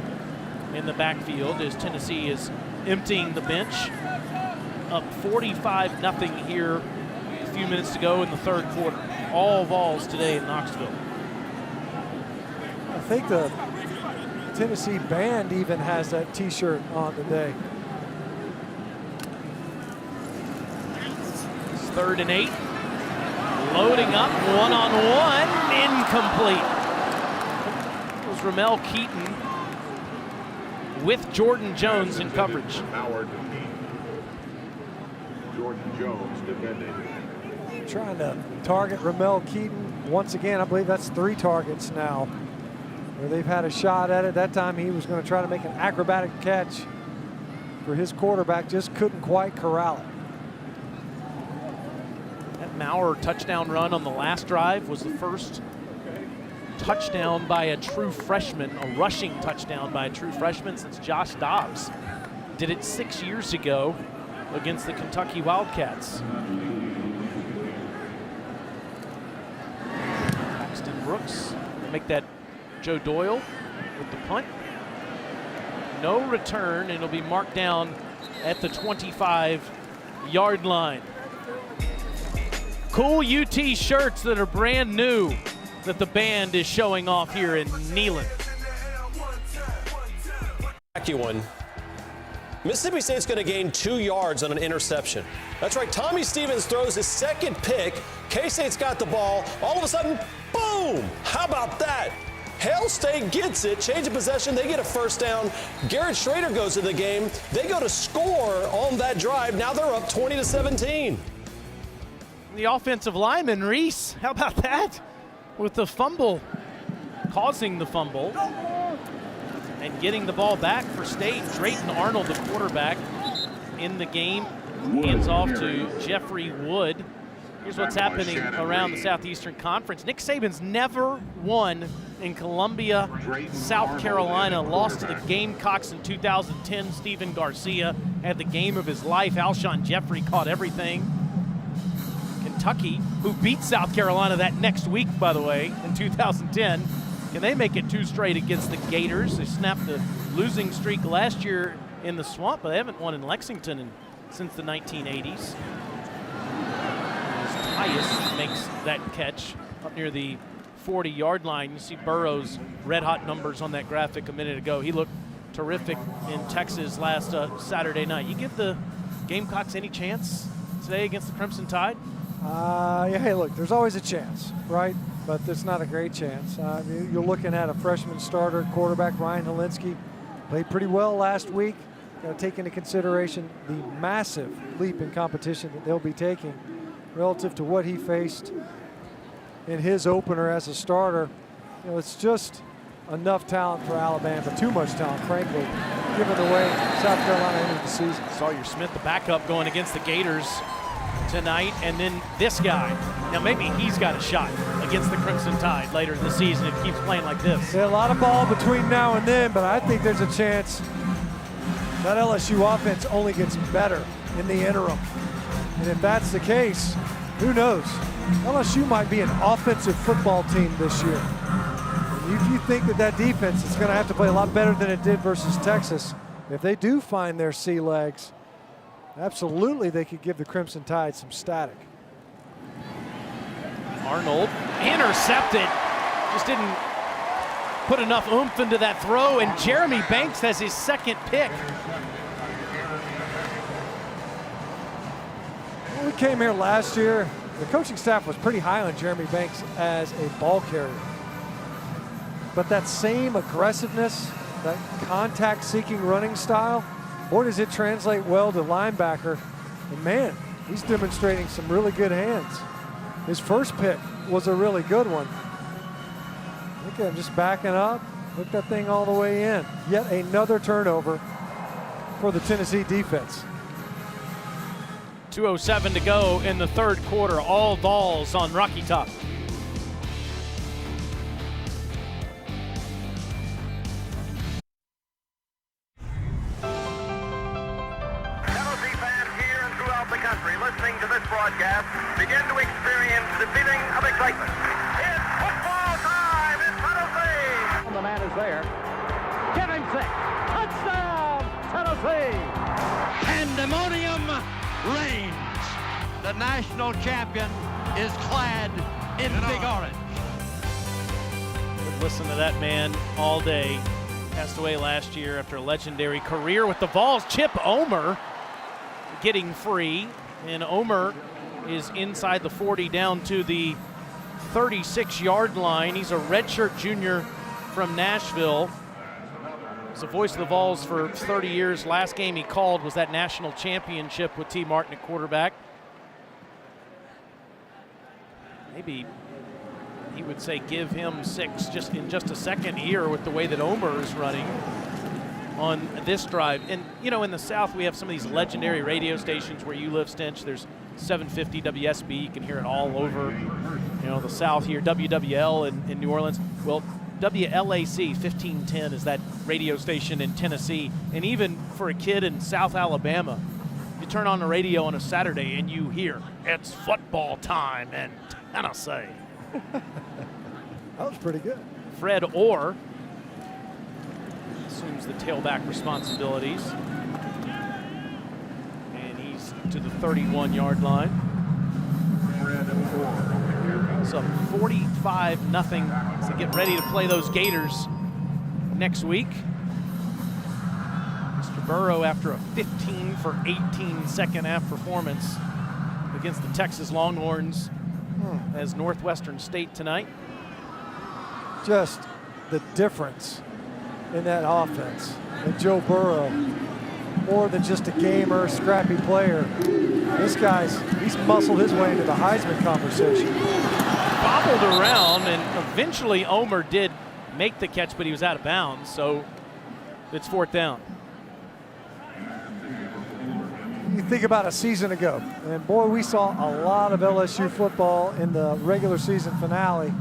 in the backfield as Tennessee is emptying the bench. Up 45-0 here a few minutes to go in the 3rd quarter. All Vols today in Knoxville. I think the Tennessee band even has that t-shirt on today. It's 3rd and 8. Loading up, one-on-one, incomplete. It was Ramel Keaton with Jordan Jones in coverage. Jordan Jones defending. Trying to target Ramel Keaton once again. I believe that's 3 targets now where they've had a shot at it. That time he was going to try to make an acrobatic catch for his quarterback, just couldn't quite corral it. That Maurer touchdown run on the last drive was the first touchdown by a true freshman, a rushing touchdown by a true freshman since Josh Dobbs did it 6 years ago against the Kentucky Wildcats. Paxton Brooks make that Joe Doyle with the punt. No return, and it'll be marked down at the 25-yard line. Cool UT shirts that are brand new that the band is showing off here in Neyland. One. Mississippi State's going to gain 2 yards on an interception. That's right, Tommy Stevens throws his 2nd pick. K-State's got the ball. All of a sudden, boom! How about that? Hail State gets it, change of possession, they get a 1st down. Garrett Schrader goes to the game. They go to score on that drive. Now they're up 20-17. The offensive lineman, Reese, how about that? With the fumble, causing the fumble. And getting the ball back for State. Drayton Arnold, the quarterback, in the game. Hands off to Jeffrey Wood. Here's what's happening around the Southeastern Conference. Nick Saban's never won in Columbia, South Carolina. Lost to the Gamecocks in 2010. Stephen Garcia had the game of his life. Alshon Jeffrey caught everything. Kentucky, who beat South Carolina that next week, by the way, in 2010. Can they make it 2 straight against the Gators? They snapped the losing streak last year in the Swamp, but they haven't won in Lexington since the 1980s. Tyus makes that catch up near the 40-yard line. You see Burrow's red-hot numbers on that graphic a minute ago. He looked terrific in Texas last Saturday night. You give the Gamecocks any chance today against the Crimson Tide? Yeah, hey, look, there's always a chance, right? But it's not a great chance. You're looking at a freshman starter quarterback, Ryan Helinski, played pretty well last week. Got to take into consideration the massive leap in competition that they'll be taking relative to what he faced in his opener as a starter. You know, it's just enough talent for Alabama, too much talent, frankly, given the way South Carolina ended the season. Sawyer Smith, the backup, going against the Gators tonight, and then this guy. Now maybe he's got a shot against the Crimson Tide later in the season if he keeps playing like this. Yeah, a lot of ball between now and then, but I think there's a chance that LSU offense only gets better in the interim. And if that's the case, who knows? LSU might be an offensive football team this year. And if you think that defense is going to have to play a lot better than it did versus Texas, if they do find their sea legs, absolutely they could give the Crimson Tide some static. Arnold intercepted. Just didn't put enough oomph into that throw, and Jeremy Banks has his 2nd pick. When we came here last year, the coaching staff was pretty high on Jeremy Banks as a ball carrier. But that same aggressiveness, that contact-seeking running style, boy, does it translate well to linebacker. And man, he's demonstrating some really good hands. His first pick was a really good one. Look at him just backing up. Look that thing all the way in. Yet another turnover for the Tennessee defense. 2:07 to go in the third quarter. All Vols on Rocky Top. Tennessee fans here and throughout the country listening to this broadcast begin to experience the feeling of excitement. It's football time in Tennessee! The man is there. Get him sick. Touchdown, Tennessee! Pandemonium reigns. The national champion is clad in big orange. Would listen to that man all day. Passed away last year after a legendary career with the Vols. Chip Omer getting free, and Omer is inside the 40 down to the 36-yard line. He's a redshirt junior from Nashville. He's the voice of the Vols for 30 years. Last game he called was that national championship with T. Martin at quarterback. Maybe he would say give him 6 just in just a second here with the way that Omer is running on this drive. And, you know, in the South, we have some of these legendary radio stations where you live, Stench. There's 750 WSB. You can hear it all over, you know, the South here. WWL in New Orleans. Well, WLAC 1510 is that radio station in Tennessee. And even for a kid in South Alabama, you turn on the radio on a Saturday and you hear it's football time in Tennessee. That was pretty good. Fred Orr assumes the tailback responsibilities. And he's to the 31-yard line. So 45-0 as they get ready to play those Gators next week. Mr. Burrow, after a 15 for 18 second half performance against the Texas Longhorns, as Northwestern State tonight. Just the difference in that offense. And Joe Burrow, more than just a gamer, scrappy player. This he's muscled his way into the Heisman conversation. Bobbled around, and eventually Omer did make the catch, but he was out of bounds, so it's 4th down. You think about a season ago, and boy, we saw a lot of LSU football in the regular season finale.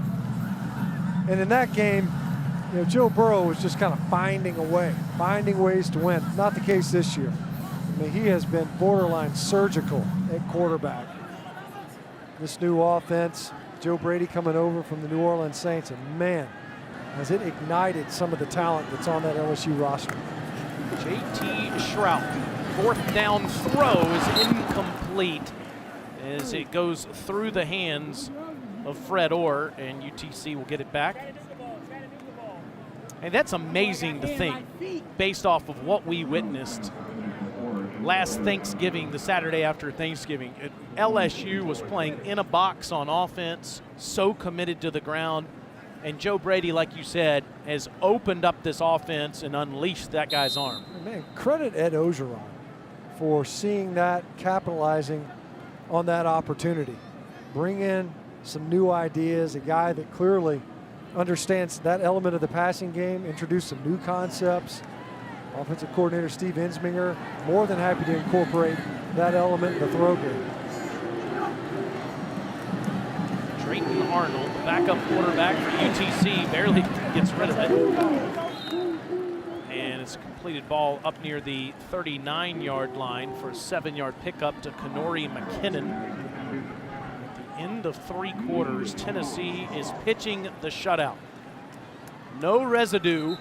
And in that game, you know, Joe Burrow was just kind of finding ways to win. Not the case this year. I mean, he has been borderline surgical at quarterback. This new offense, Joe Brady coming over from the New Orleans Saints, and man, has it ignited some of the talent that's on that LSU roster. J.T. Shrout. 4th down throw is incomplete as it goes through the hands of Fred Orr, and UTC will get it back. And that's amazing to think, based off of what we witnessed last Thanksgiving, the Saturday after Thanksgiving. LSU was playing in a box on offense, so committed to the ground. And Joe Brady, like you said, has opened up this offense and unleashed that guy's arm. Man, credit Ed Ogeron for seeing that, capitalizing on that opportunity. Bring in some new ideas, a guy that clearly understands that element of the passing game, introduce some new concepts. Offensive coordinator Steve Ensminger, more than happy to incorporate that element in the throw game. Drayton Arnold, the backup quarterback for UTC, barely gets rid of it. And it's a completed ball up near the 39-yard line for a 7-yard pickup to Kenori McKinnon. At the end of 3 quarters, Tennessee is pitching the shutout. No residue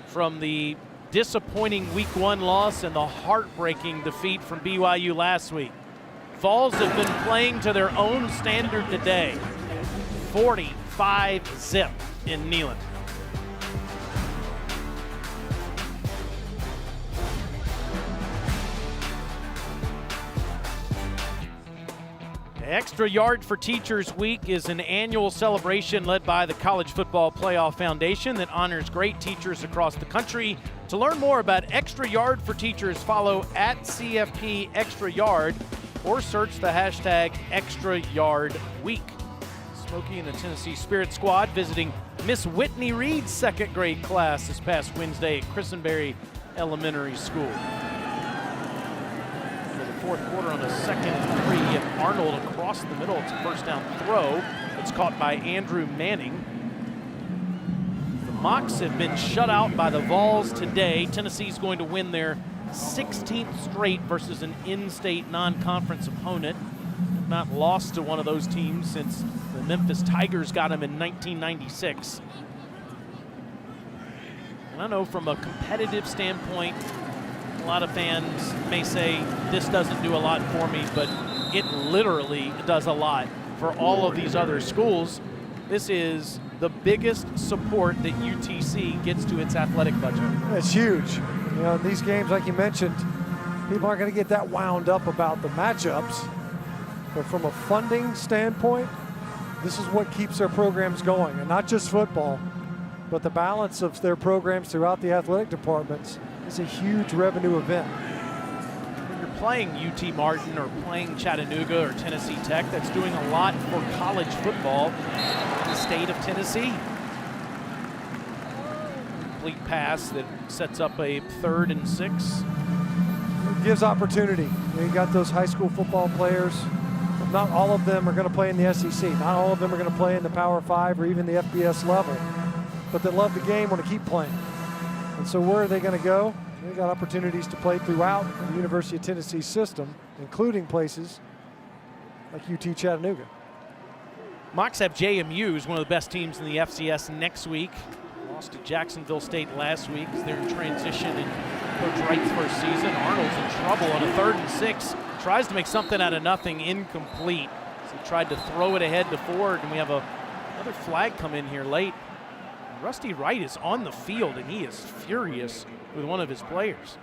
from the disappointing Week 1 loss and the heartbreaking defeat from BYU last week. Vols have been playing to their own standard today. 45-0 in Neyland. Extra Yard for Teachers Week is an annual celebration led by the College Football Playoff Foundation that honors great teachers across the country. To learn more about Extra Yard for Teachers, follow @CFP Extra Yard or search the hashtag Extra Yard Week. Smokey and the Tennessee Spirit Squad visiting Miss Whitney Reed's second grade class this past Wednesday at Christenberry Elementary School. For the fourth quarter on a 2nd and 3, and Arnold across the middle. It's a first down throw. It's caught by Andrew Manning. The Mocs have been shut out by the Vols today. Tennessee's going to win their 16th straight versus an in-state non-conference opponent. Not lost to one of those teams since the Memphis Tigers got them in 1996. And I know from a competitive standpoint, a lot of fans may say this doesn't do a lot for me, but it literally does a lot for all of these other schools. This is the biggest support that UTC gets to its athletic budget. It's huge. You know, in these games, like you mentioned, people aren't going to get that wound up about the matchups. But from a funding standpoint, this is what keeps their programs going. And not just football, but the balance of their programs throughout the athletic departments is a huge revenue event. When you're playing UT Martin or playing Chattanooga or Tennessee Tech, that's doing a lot for college football in the state of Tennessee. Complete pass that sets up a 3rd and 6. It gives opportunity. You got those high school football players. Not all of them are going to play in the SEC. Not all of them are going to play in the Power 5 or even the FBS level. But they love the game, want to keep playing. And so where are they going to go? They got opportunities to play throughout the University of Tennessee system, including places like UT Chattanooga. Mocs have JMU as one of the best teams in the FCS next week. Lost to Jacksonville State last week as they're in transition in Coach Wright's first season. Arnold's in trouble on a 3rd and 6. Tries to make something out of nothing, incomplete. So he tried to throw it ahead to Ford, and we have another flag come in here late. Rusty Wright is on the field, and he is furious with one of his players.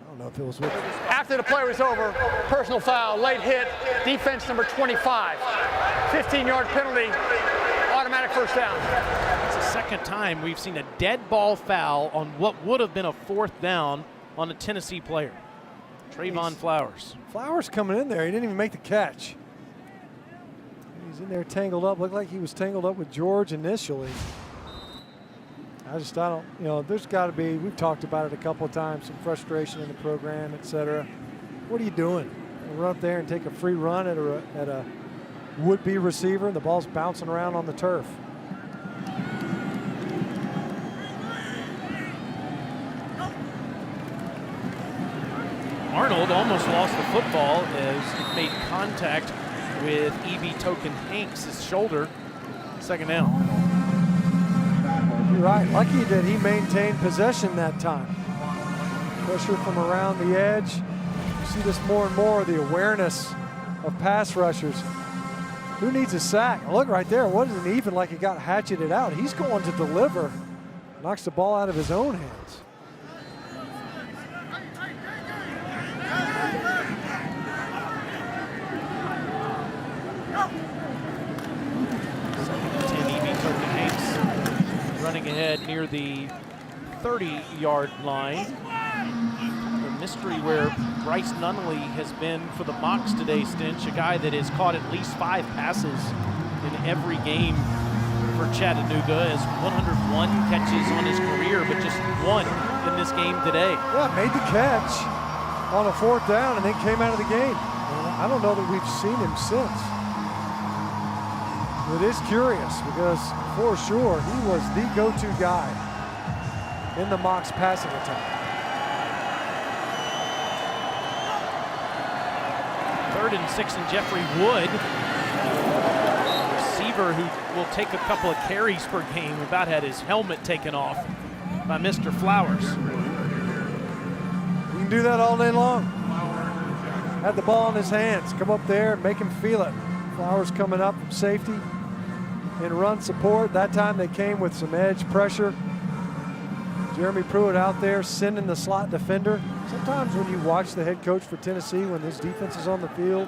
I don't know if it was with. After the play was over, personal foul, late hit, defense number 25. 15-yard penalty, automatic first down. It's the second time we've seen a dead ball foul on what would have been a 4th down on a Tennessee player. Trayvon Flowers. Flowers coming in there. He didn't even make the catch. He's in there tangled up. Looked like he was tangled up with George initially. I don't, you know, there's got to be, we've talked about it a couple of times, some frustration in the program, et cetera. What are you doing? Run up there and take a free run at a would-be receiver, and the ball's bouncing around on the turf. Arnold almost lost the football as it made contact with E.B. Token Hanks' shoulder. 2nd down. You're right. Lucky that he maintained possession that time. Pressure from around the edge. You see this more and more, the awareness of pass rushers. Who needs a sack? Look right there. It wasn't even like he got hatcheted out. He's going to deliver. Knocks the ball out of his own hands. Running ahead near the 30-yard line. The mystery where Bryce Nunnally has been for the Mocs today, Stinch, a guy that has caught at least 5 passes in every game for Chattanooga, has 101 catches on his career, but just 1 in this game today. Yeah, made the catch on a 4th down and then came out of the game. I don't know that we've seen him since. It is curious because for sure he was the go-to guy in the Mocs passing attack. 3rd and 6 and Jeffrey Wood, receiver who will take a couple of carries per game, about had his helmet taken off by Mr. Flowers. You can do that all day long. Had the ball in his hands, come up there, make him feel it. Flowers coming up from safety in run support. That time they came with some edge pressure. Jeremy Pruitt out there sending the slot defender. Sometimes when you watch the head coach for Tennessee, when his defense is on the field,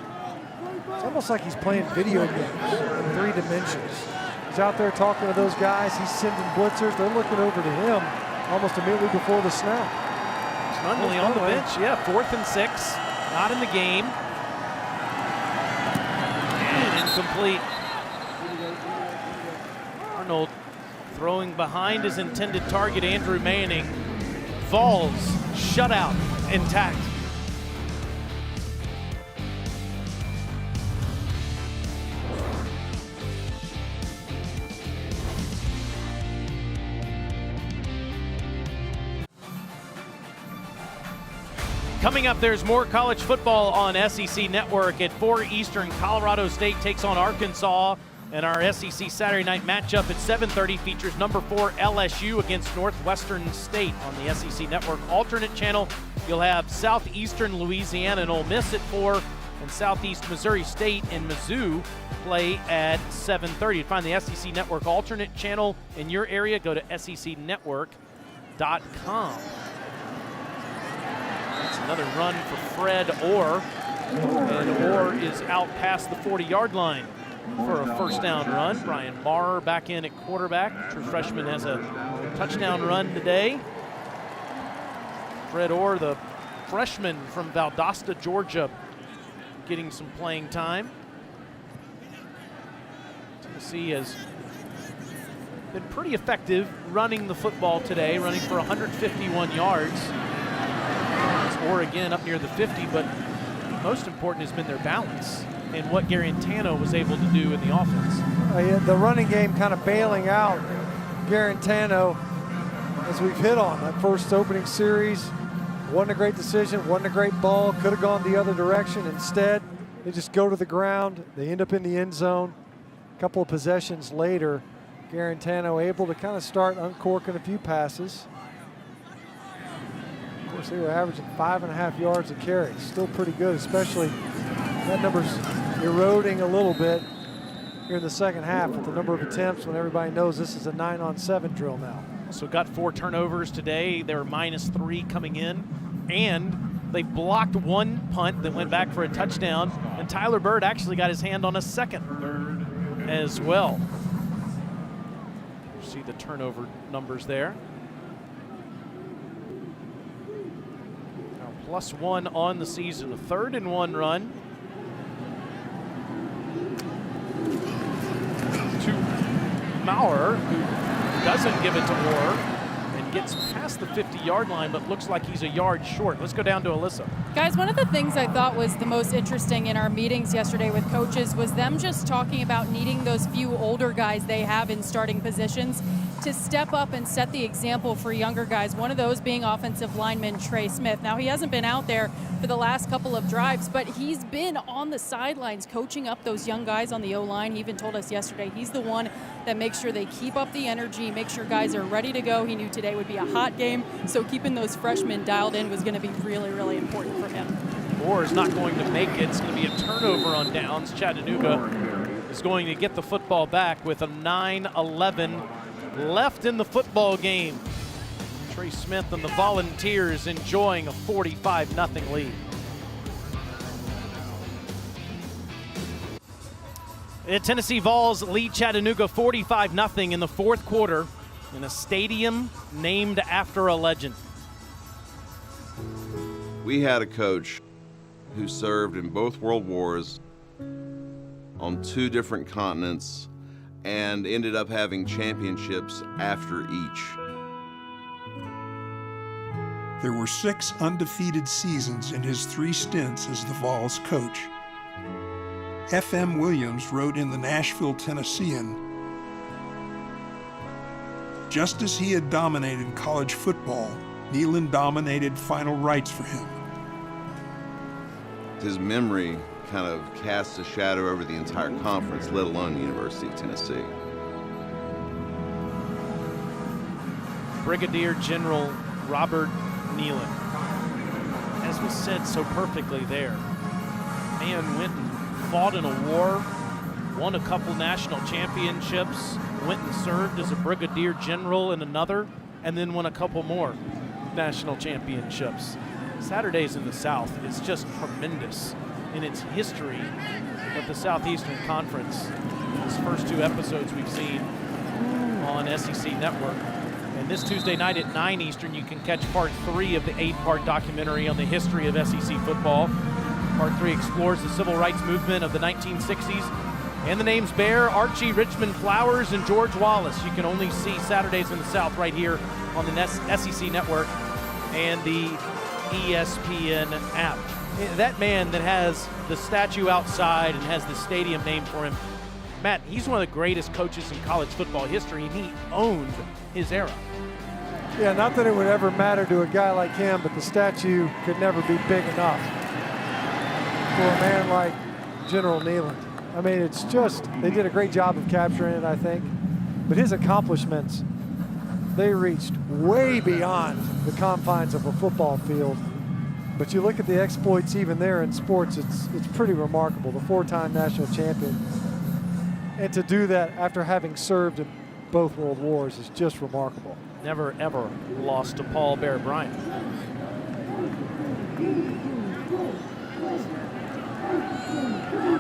it's almost like he's playing video games in 3 dimensions. He's out there talking to those guys. He's sending blitzers. They're looking over to him almost immediately before the snap. Hundley on the bench. Yeah, 4th and 6. Not in the game. And incomplete. Arnold throwing behind his intended target, Andrew Manning. Falls, shutout, intact. Coming up, there's more college football on SEC Network. At 4 Eastern, Colorado State takes on Arkansas. And our SEC Saturday night matchup at 7:30 features number 4 LSU against Northwestern State on the SEC Network alternate channel. You'll have Southeastern Louisiana and Ole Miss at 4, and Southeast Missouri State and Mizzou play at 7:30. To find the SEC Network alternate channel in your area, go to secnetwork.com. That's another run for Fred Orr, and Orr is out past the 40-yard line for a first down run. Brian Marr back in at quarterback. True freshman has a touchdown run today. Fred Orr, the freshman from Valdosta, Georgia, getting some playing time. Tennessee has been pretty effective running the football today, running for 151 yards. Orr again up near the 50, but most important has been their balance and what Garantano was able to do in the offense. The running game kind of bailing out Garantano, as we've hit on. That first opening series wasn't a great decision, wasn't a great ball, could have gone the other direction. Instead, they just go to the ground. They end up in the end zone. A couple of possessions later, Garantano able to kind of start uncorking a few passes. Of course, they were averaging 5.5 yards a carry. Still pretty good, especially that number's eroding a little bit here in the second half with the number of attempts when everybody knows this is a 9-on-7 drill now. So got 4 turnovers today. They were -3 coming in, and they blocked 1 punt that went back for a touchdown, and Tyler Bird actually got his hand on a second as well. You see the turnover numbers there. Now +1 on the season, a 3rd-and-1 run. To Maurer, who doesn't give it to Orr and gets past the 50-yard line, but looks like he's a yard short. Let's go down to Alyssa. Guys, one of the things I thought was the most interesting in our meetings yesterday with coaches was them just talking about needing those few older guys they have in starting positions to step up and set the example for younger guys, one of those being offensive lineman Trey Smith. Now, he hasn't been out there for the last couple of drives, but he's been on the sidelines coaching up those young guys on the O-line. He even told us yesterday he's the one that makes sure they keep up the energy, make sure guys are ready to go. He knew today would be a hot game, so keeping those freshmen dialed in was going to be really, really important for him. Orr is not going to make it. It's going to be a turnover on downs. Chattanooga is going to get the football back with a 9:11 left in the football game. Trey Smith and the Volunteers enjoying a 45-0 lead. The Tennessee Vols lead Chattanooga 45-0 in the 4th quarter in a stadium named after a legend. We had a coach who served in both world wars on 2 different continents and ended up having championships after each. There were 6 undefeated seasons in his 3 stints as the Vols coach. F.M. Williams wrote in the Nashville Tennessean, just as he had dominated college football, Neyland dominated final rights for him. His memory kind of casts a shadow over the entire conference, let alone the University of Tennessee. Brigadier General Robert Neyland. As was said so perfectly there, man went and fought in a war, won a couple national championships, went and served as a brigadier general in another, and then won a couple more national championships. Saturdays in the South is just tremendous in its history of the Southeastern Conference. These first 2 episodes we've seen on SEC Network. And this Tuesday night at 9 Eastern, you can catch part 3 of the 8-part documentary on the history of SEC football. Part 3 explores the civil rights movement of the 1960s. And the names bear Archie Richmond Flowers and George Wallace. You can only see Saturdays in the South right here on the SEC Network and the ESPN app. That man that has the statue outside and has the stadium named for him, Matt, he's one of the greatest coaches in college football history, and he owned his era. Yeah, not that it would ever matter to a guy like him, but the statue could never be big enough for a man like General Neyland. I mean, it's just, they did a great job of capturing it, I think. But his accomplishments, they reached way beyond the confines of a football field. But you look at the exploits even there in sports, it's pretty remarkable. The 4-time national champion. And to do that after having served in both world wars is just remarkable. Never, ever lost to Paul Bear Bryant.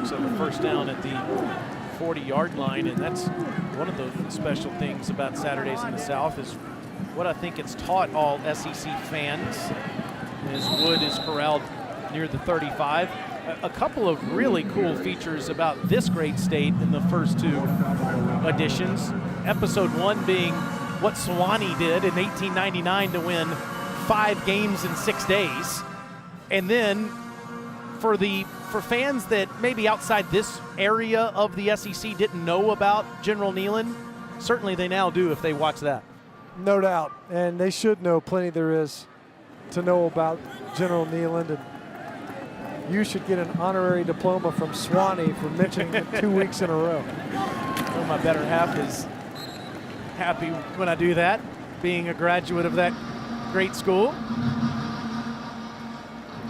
So the first down at the 40-yard line, and that's one of the special things about Saturdays in the South is what I think it's taught all SEC fans as Wood is corralled near the 35. A couple of really cool features about this great state in the first 2 editions. Episode 1 being what Sewanee did in 1899 to win 5 games in 6 days. And then for fans that maybe outside this area of the SEC didn't know about General Neyland, certainly they now do if they watch that. No doubt, and they should know plenty there is to know about General Neyland. And you should get an honorary diploma from Sewanee for mentioning it 2 weeks in a row. Well, my better half is happy when I do that, being a graduate of that great school.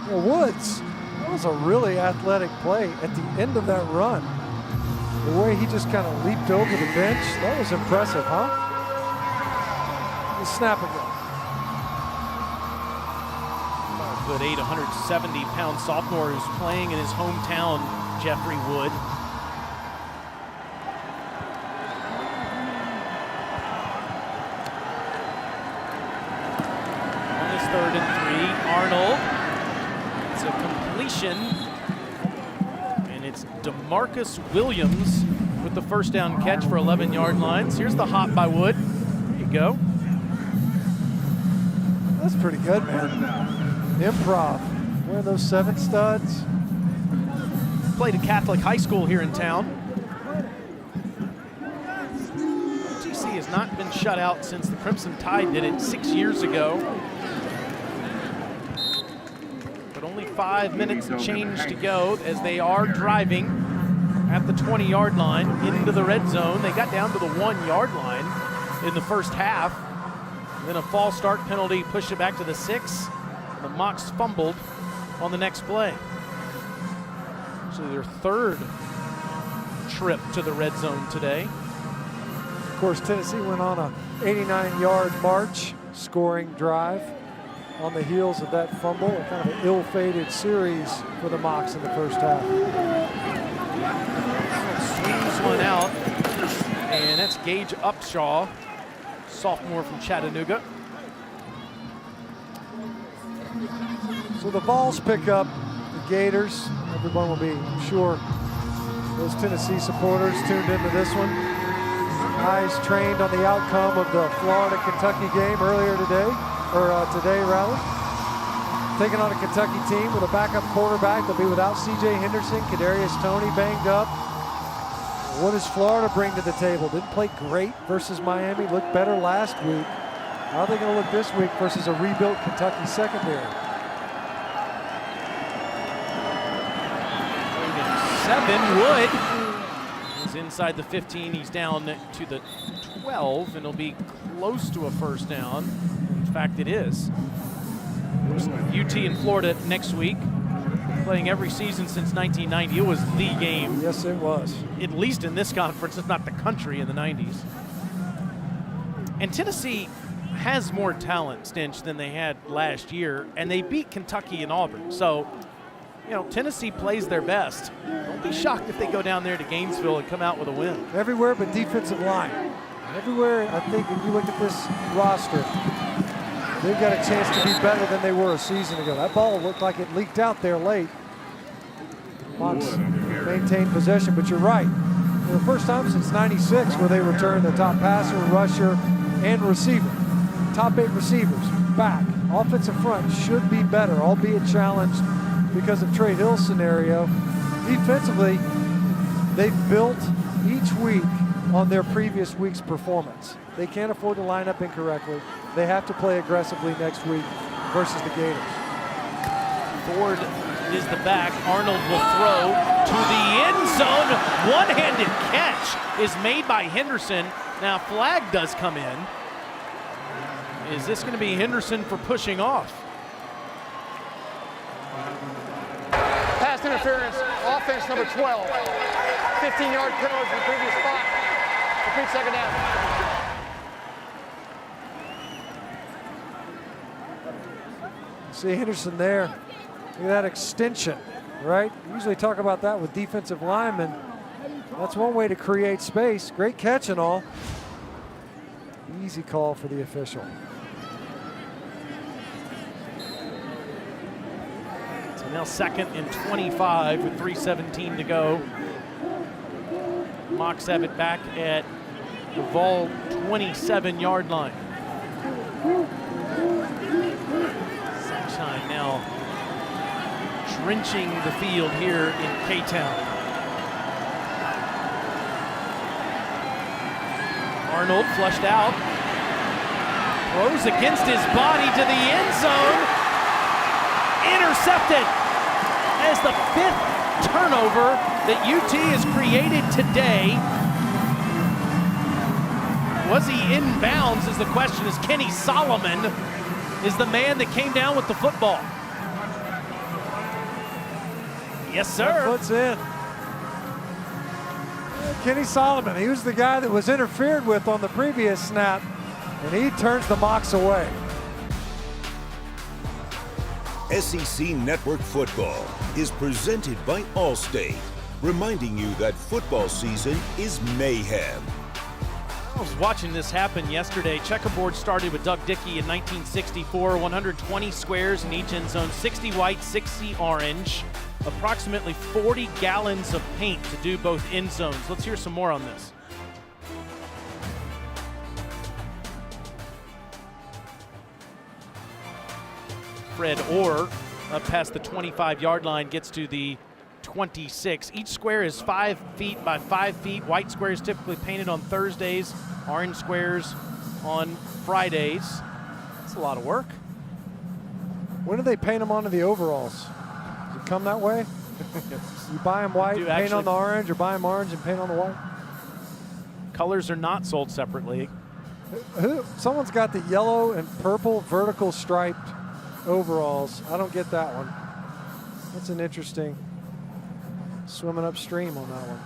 Well, Woods, that was a really athletic play at the end of that run. The way he just kind of leaped over the bench, that was impressive, huh? The snap again. Good 170-pound sophomore who's playing in his hometown, Jeffrey Wood. On this 3rd and 3, Arnold. It's a completion, and it's DeMarcus Williams with the first down catch for 11-yard lines. Here's the hop by Wood. There you go. That's pretty good, man. Improv. One of those 7 studs. Played at Catholic High School here in town. GC has not been shut out since the Crimson Tide did it 6 years ago. But only 5 minutes and change to go as they are driving at the 20-yard line into the red zone. They got down to the 1-yard line in the first half. Then a false start penalty pushed it back to the 6. The Mocs fumbled on the next play. So their 3rd trip to the red zone today. Of course, Tennessee went on a 89-yard march, scoring drive on the heels of that fumble. A kind of an ill-fated series for the Mocs in the first half. Swings one out, and that's Gage Upshaw, sophomore from Chattanooga. So the Vols pick up the Gators. Everyone will be, I'm sure, those Tennessee supporters tuned into this one. Eyes trained on the outcome of the Florida-Kentucky game earlier today, or today rather. Taking on a Kentucky team with a backup quarterback. They'll be without C.J. Henderson, Kadarius Toney banged up. What does Florida bring to the table? Didn't play great versus Miami, looked better last week. How are they going to look this week versus a rebuilt Kentucky secondary? 7, Wood is inside the 15. He's down to the 12, and it'll be close to a first down. In fact, it is. UT in Florida next week, playing every season since 1990. It was the game. Yes, it was. At least in this conference, if not the country, in the 90s. And Tennessee, has more talent, Stinch, than they had last year, and they beat Kentucky and Auburn. So, you know, Tennessee plays their best. Don't be shocked if they go down there to Gainesville and come out with a win. Everywhere but defensive line. Everywhere, I think, if you look at this roster, they've got a chance to be better than they were a season ago. That ball looked like it leaked out there late. Mocs maintained possession, but you're right. For the first time since '96 where they returned the top passer, rusher, and receiver. Top 8 receivers back. Offensive front should be better, albeit challenged because of Trey Hill's scenario. Defensively, they've built each week on their previous week's performance. They can't afford to line up incorrectly. They have to play aggressively next week versus the Gators. Ford is the back. Arnold will throw to the end zone. One-handed catch is made by Henderson. Now flag does come in. Is this going to be Henderson for pushing off? Pass interference, offense number 12. 15-yard penalty from the previous spot. Complete second down. See Henderson there. Look at that extension, right? Usually talk about that with defensive linemen. That's one way to create space. Great catch and all. Easy call for the official. So now 2nd and 25 with 3:17 to go. Mocs have it back at the Vol 27-yard line. Sunshine now drenching the field here in K-Town. Arnold flushed out. Throws against his body to the end zone. Intercepted as the 5th turnover that UT has created today. Was he in bounds is the question, as Kenny Solomon is the man that came down with the football. Yes, sir. Foot's in. Kenny Solomon, he was the guy that was interfered with on the previous snap, and he turns the Mocs away. SEC Network Football is presented by Allstate, reminding you that football season is mayhem. I was watching this happen yesterday. Checkerboard started with Doug Dickey in 1964, 120 squares in each end zone, 60 white, 60 orange, approximately 40 gallons of paint to do both end zones. Let's hear some more on this. Fred Orr up past the 25-yard line gets to the 26. Each square is 5 feet by 5 feet. White squares typically painted on Thursdays, orange squares on Fridays. That's a lot of work. When do they paint them onto the overalls? Does it come that way? You buy them white, paint on the orange, or buy them orange and paint on the white? Colors are not sold separately. Someone's got the yellow and purple vertical striped overalls. I don't get that one. That's an interesting swimming upstream on that one.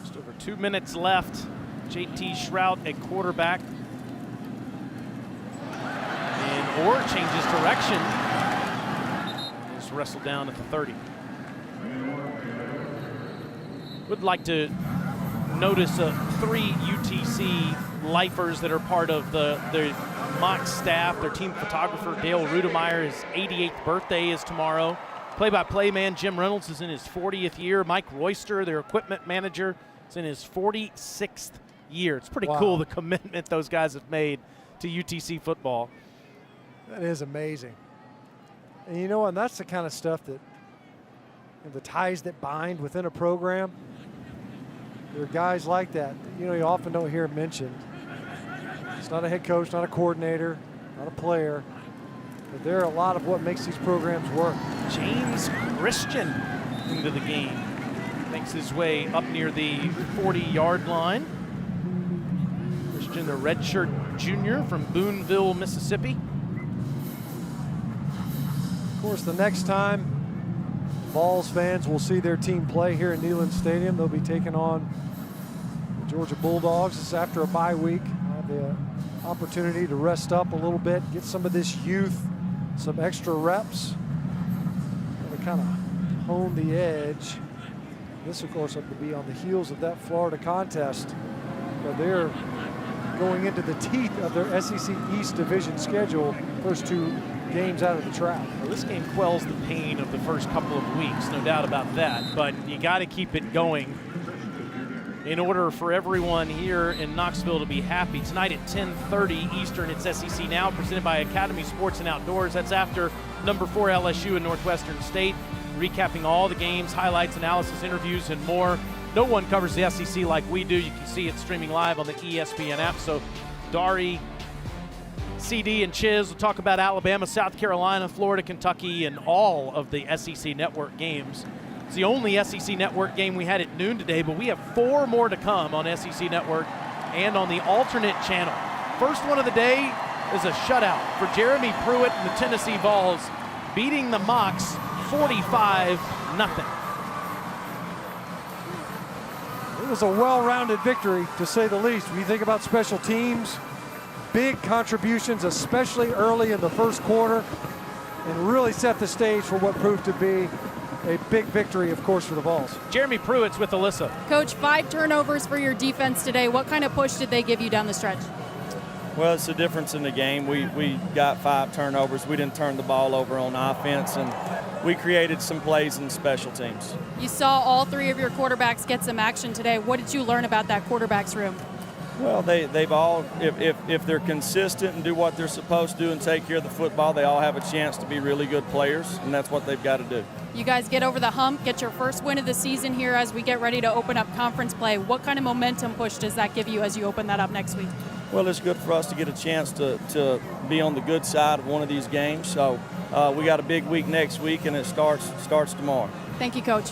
Just over 2 minutes left. JT Shrout at quarterback. And Orr changes direction. He's wrestled down at the 30. Would like to notice 3 UTC lifers that are part of the Mocs staff. Their team photographer, Dale Rudemeyer, his 88th birthday is tomorrow. Play-by-play man Jim Reynolds is in his 40th year. Mike Royster, their equipment manager, is in his 46th year. It's pretty cool, the commitment those guys have made to UTC football. That is amazing. And you know what? That's the kind of stuff that, the ties that bind within a program. There are guys like that. You know, you often don't hear mentioned. It's not a head coach, not a coordinator, not a player, but they're a lot of what makes these programs work. James Christian into the game. Makes his way up near the 40-yard line. Christian, the redshirt junior from Booneville, Mississippi. Of course, the next time Vols fans will see their team play here in Neyland Stadium, they'll be taking on the Georgia Bulldogs is after a bye week. Have the opportunity to rest up a little bit, get some of this youth, some extra reps. To kind of hone the edge. This, of course, will be on the heels of that Florida contest, where they're going into the teeth of their SEC East Division schedule. First 2 games out of the trap. Well, this game quells the pain of the first couple of weeks, no doubt about that, but you got to keep it going in order for everyone here in Knoxville to be happy. Tonight at 10:30 Eastern, it's SEC Now, presented by Academy Sports and Outdoors. That's after number 4 LSU and Northwestern State, recapping all the games, highlights, analysis, interviews, and more. No one covers the SEC like we do. You can see it streaming live on the ESPN app. So Dari, CD, and Chiz will talk about Alabama, South Carolina, Florida, Kentucky, and all of the SEC Network games. It's the only SEC Network game we had at noon today, but we have 4 more to come on SEC Network and on the alternate channel. First one of the day is a shutout for Jeremy Pruitt and the Tennessee Vols, beating the Mocs 45-0. It was a well-rounded victory, to say the least. When you think about special teams, big contributions, especially early in the first quarter, and really set the stage for what proved to be a big victory, of course, for the Vols. Jeremy Pruitt's with Alyssa. Coach, 5 turnovers for your defense today. What kind of push did they give you down the stretch? Well, it's the difference in the game. We got 5 turnovers. We didn't turn the ball over on offense, and we created some plays in special teams. You saw all 3 of your quarterbacks get some action today. What did you learn about that quarterback's room? Well, they've all, if they're consistent and do what they're supposed to do and take care of the football, they all have a chance to be really good players, and that's what they've got to do. You guys get over the hump, get your first win of the season here as we get ready to open up conference play. What kind of momentum push does that give you as you open that up next week? Well, it's good for us to get a chance to be on the good side of one of these games. So we got a big week next week, and it starts tomorrow. Thank you, Coach.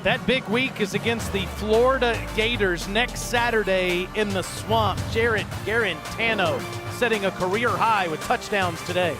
That big week is against the Florida Gators next Saturday in the Swamp. Jarrett Garantano setting a career high with touchdowns today.